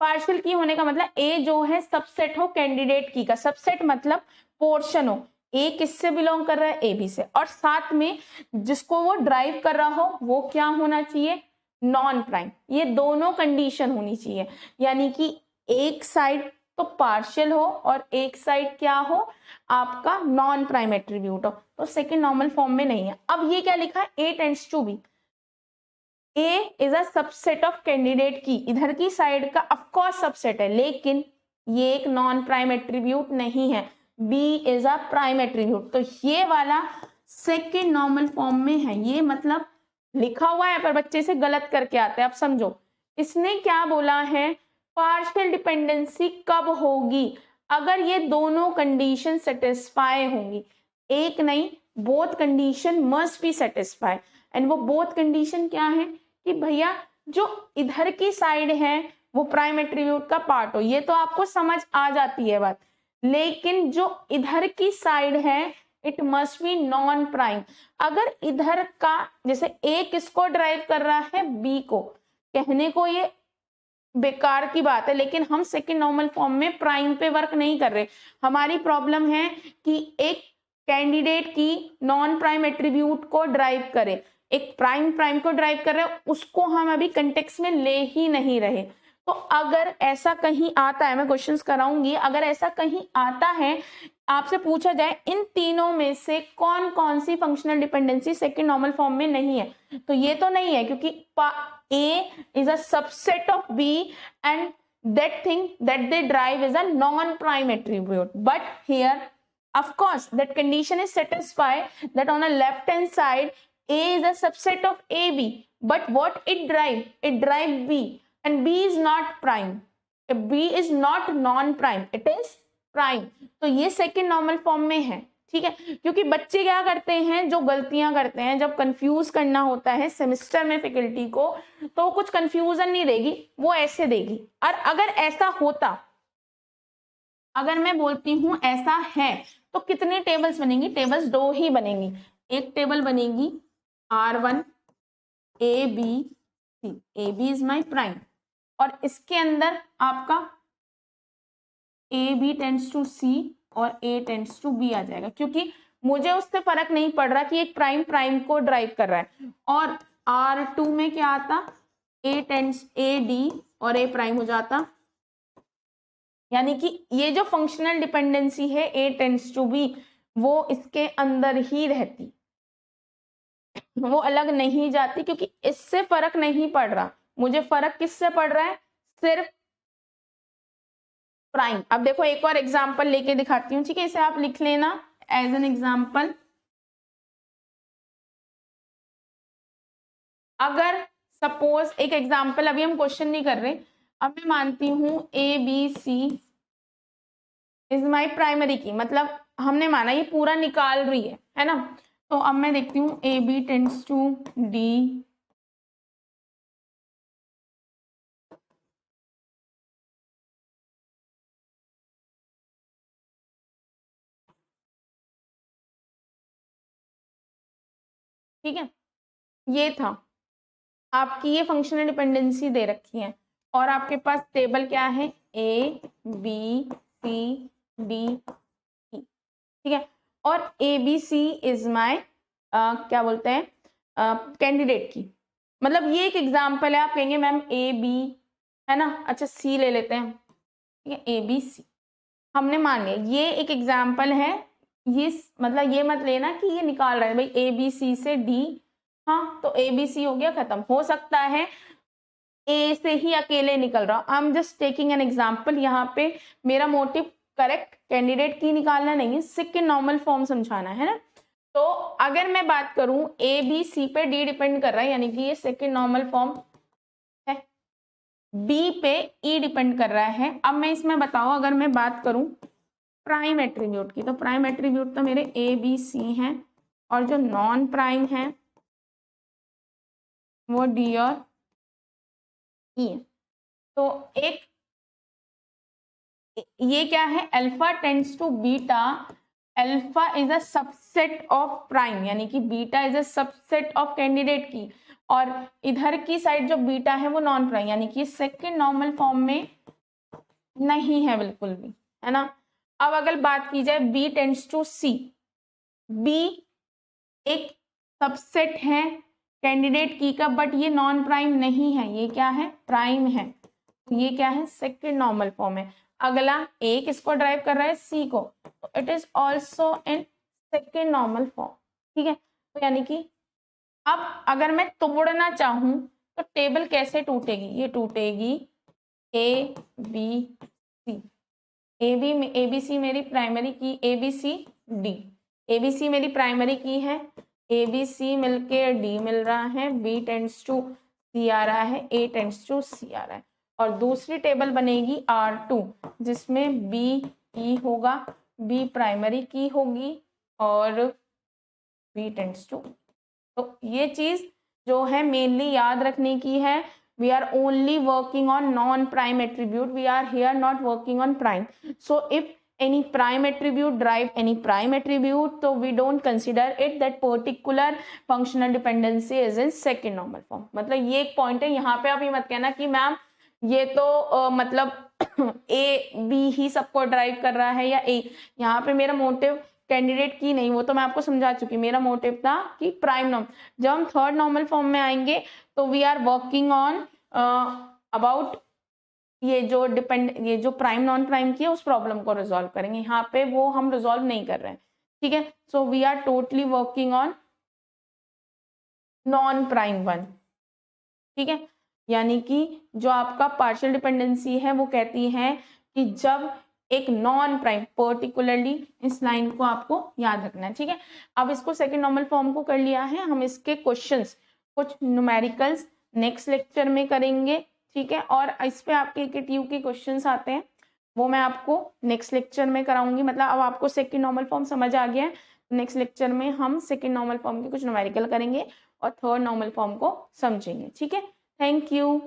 A: पार्शियल की होने का मतलब ए जो है सबसेट हो कैंडिडेट की का, सबसेट मतलब पोर्शन हो, ए किससे बिलोंग कर रहा है, ए बी से, और साथ में जिसको वो ड्राइव कर रहा हो वो क्या होना चाहिए, नॉन प्राइम, ये दोनों कंडीशन होनी चाहिए, यानी कि एक साइड तो पार्शियल हो और एक साइड क्या हो, आपका नॉन प्राइम एट्रीब्यूट हो, तो सेकेंड नॉर्मल फॉर्म में नहीं है। अब ये क्या लिखा है, A tends to be, A is a subset of candidate key, इधर की साइड का ऑफकोर्स सबसेट है, लेकिन ये एक नॉन प्राइम एट्रीब्यूट नहीं है, B is a prime attribute, तो ये वाला सेकेंड नॉर्मल फॉर्म में है। ये मतलब लिखा हुआ है पर बच्चे से गलत करके आते हैं। अब समझो इसने क्या बोला है, पार्शियल डिपेंडेंसी कब होगी, अगर ये दोनों कंडीशन सेटिस्फाई होंगी, एक नहीं both condition must be satisfy, and वो बोथ कंडीशन क्या है कि भैया जो इधर की साइड है वो प्राइम एट्रीब्यूट का पार्ट हो, ये तो आपको समझ आ जाती है बात, लेकिन जो इधर की साइड है it must be non prime. अगर इधर का जैसे ए किसको ड्राइव कर रहा है, बी को, कहने को ये बेकार की बात है, लेकिन हम सेकेंड नॉर्मल फॉर्म में प्राइम पे वर्क नहीं कर रहे, हमारी प्रॉब्लम है कि एक कैंडिडेट की नॉन प्राइम एट्रीब्यूट को ड्राइव करे, एक प्राइम को ड्राइव कर रहे हैं, उसको हम अभी कंटेक्स्ट में ले ही नहीं रहे। तो अगर ऐसा कहीं आता है, मैं क्वेश्चंस कराऊंगी, अगर ऐसा कहीं आता है आपसे पूछा जाए इन तीनों में से कौन कौन सी functional dependency second normal form में नहीं है, तो ये तो नहीं है, क्योंकि A is a subset of B and that thing that they drive is a non-prime attribute, but here of course that condition is satisfied that on the left hand side A is a subset of AB, but what it drive B, and B is not prime, B is not non-prime, it is prime, तो ये second normal form में है, ठीक है, क्योंकि बच्चे क्या करते हैं, जो गलतियां करते हैं जब कंफ्यूज करना होता है सेमेस्टर में फैकल्टी को, तो कुछ कंफ्यूजन नहीं देगी, वो ऐसे देगी। और अगर ऐसा होता, अगर मैं बोलती हूं ऐसा है, तो कितनी टेबल्स बनेंगी? टेबल्स 2 ही बनेंगी। एक टेबल बनेगी R1 ABC, AB is my prime, और इसके अंदर आपका AB टेंड्स टू C और A टेंड्स टू B आ जाएगा, क्योंकि मुझे उससे फर्क नहीं पड़ रहा कि एक प्राइम प्राइम को ड्राइव कर रहा है। और R2 में क्या आता? A टेंड्स AD और A प्राइम हो जाता, यानी कि ये जो फंक्शनल डिपेंडेंसी है A टेंड्स टू B, वो इसके अंदर ही रहती, वो अलग नहीं जाती, क्योंकि इससे फर्क नहीं पड़ रहा। मुझे फर्क किससे पड़ रहा है? सिर्फ प्राइम। अब देखो एक और एग्जांपल लेके दिखाती हूँ, ठीक है, इसे आप लिख लेना एज एन एग्जांपल। अगर सपोज एक एग्जांपल, अभी हम क्वेश्चन नहीं कर रहे, अब मैं मानती हूँ ABC इज माई प्राइमरी की, मतलब हमने माना ये पूरा निकाल रही है ना। तो अब मैं देखती हूँ AB टेंड्स टू D, ठीक है, ये था आपकी, ये फंक्शनल डिपेंडेंसी दे रखी है, और आपके पास टेबल क्या है? ABCD, ठीक है, और ABC इज माई क्या बोलते हैं, कैंडिडेट की। मतलब ये एक एग्जाम्पल है। आप कहेंगे मैम AB है ना, अच्छा C ले लेते हैं, ठीक है, ABC हमने मान लिया, ये एक एग्जाम्पल है। ये मतलब ये मत लेना कि ये निकाल रहा है भाई ABC से D, हाँ, तो ABC हो गया खत्म। हो सकता है A से ही अकेले निकल रहा, I am just taking an example. यहाँ पे मेरा मोटिव करेक्ट कैंडिडेट की निकालना नहीं है, सेकंड नॉर्मल फॉर्म समझाना है ना। तो अगर मैं बात करूं ABC पे D डिपेंड कर रहा है, यानी कि ये सेकंड नॉर्मल फॉर्म है, B पे E डिपेंड कर रहा है। अब मैं इसमें बताऊं, अगर मैं बात करूं प्राइम एट्रीब्यूट की, तो प्राइम एट्रीब्यूट तो मेरे ABC हैं, और जो नॉन प्राइम है वो D और E है। तो एक ये क्या है? Alpha tends to beta, alpha is a subset of prime, यानी कि beta is a subset of candidate key, और इधर की साइड जो बीटा है वो नॉन प्राइम, यानी कि सेकंड नॉर्मल फॉर्म में नहीं है बिल्कुल भी, है ना। अब अगर बात की जाए B tends to C, B एक सबसेट है कैंडिडेट की का, बट ये नॉन प्राइम नहीं है, ये क्या है? प्राइम है। ये क्या है? सेकंड नॉर्मल फॉर्म है। अगला A किसको ड्राइव कर रहा है? C को, तो it is also in second normal form, ठीक है। तो यानी कि अब अगर मैं तोड़ना चाहूं तो टेबल कैसे टूटेगी? ये टूटेगी ABC, ABC मेरी प्राइमरी की, ABCD, ABC मेरी प्राइमरी की है, ABC मिलके D मिल रहा है, B टेंड्स टू C आ रहा है, A टेंड्स टू C आ रहा है, और दूसरी टेबल बनेगी R2 जिसमें BE होगा, B प्राइमरी की होगी और B टेंड्स टू। तो ये चीज जो है मेनली याद रखने की है। We are only working on non-prime attribute. We are here not working on prime. So if any prime attribute drive any prime attribute, so we don't consider it that particular functional dependency is in second normal form. मतलब ये एक पॉइंट है, यहाँ पे आप ये मत कहना कि मैम ये तो मतलब A B ही सबको ड्राइव कर रहा है या A। यहाँ पे मेरा मोटिव कैंडिडेट की नहीं, वो तो मैं आपको समझा चुकी, मेरा मोटिव था कि प्राइम नॉर्म। जब हम थर्ड नॉर्मल फॉर्म में आएंगे तो we are working on about ये जो प्राइम नॉन प्राइम की है उस प्रॉब्लम को रिजॉल्व करेंगे। यहाँ पे वो हम रिजॉल्व नहीं कर रहे हैं, ठीक है। So we are totally working on non prime one, ठीक है। यानी कि जो आपका पार्शियल डिपेंडेंसी है वो कहती है कि जब एक नॉन प्राइम, पर्टिकुलरली इस लाइन को आपको याद रखना है, ठीक है। अब इसको सेकंड नॉर्मल फॉर्म को कर लिया है, हम इसके क्वेश्चंस कुछ न्यूमेरिकल्स नेक्स्ट लेक्चर में करेंगे, ठीक है। और इस पे आपके के ट्यू के क्वेश्चंस आते हैं, वो मैं आपको नेक्स्ट लेक्चर में कराऊंगी। मतलब अब आपको सेकंड नॉर्मल फॉर्म समझ आ गया है, नेक्स्ट लेक्चर में हम सेकंड नॉर्मल फॉर्म के कुछ न्यूमेरिकल करेंगे और थर्ड नॉर्मल फॉर्म को समझेंगे। ठीक है, थैंक यू।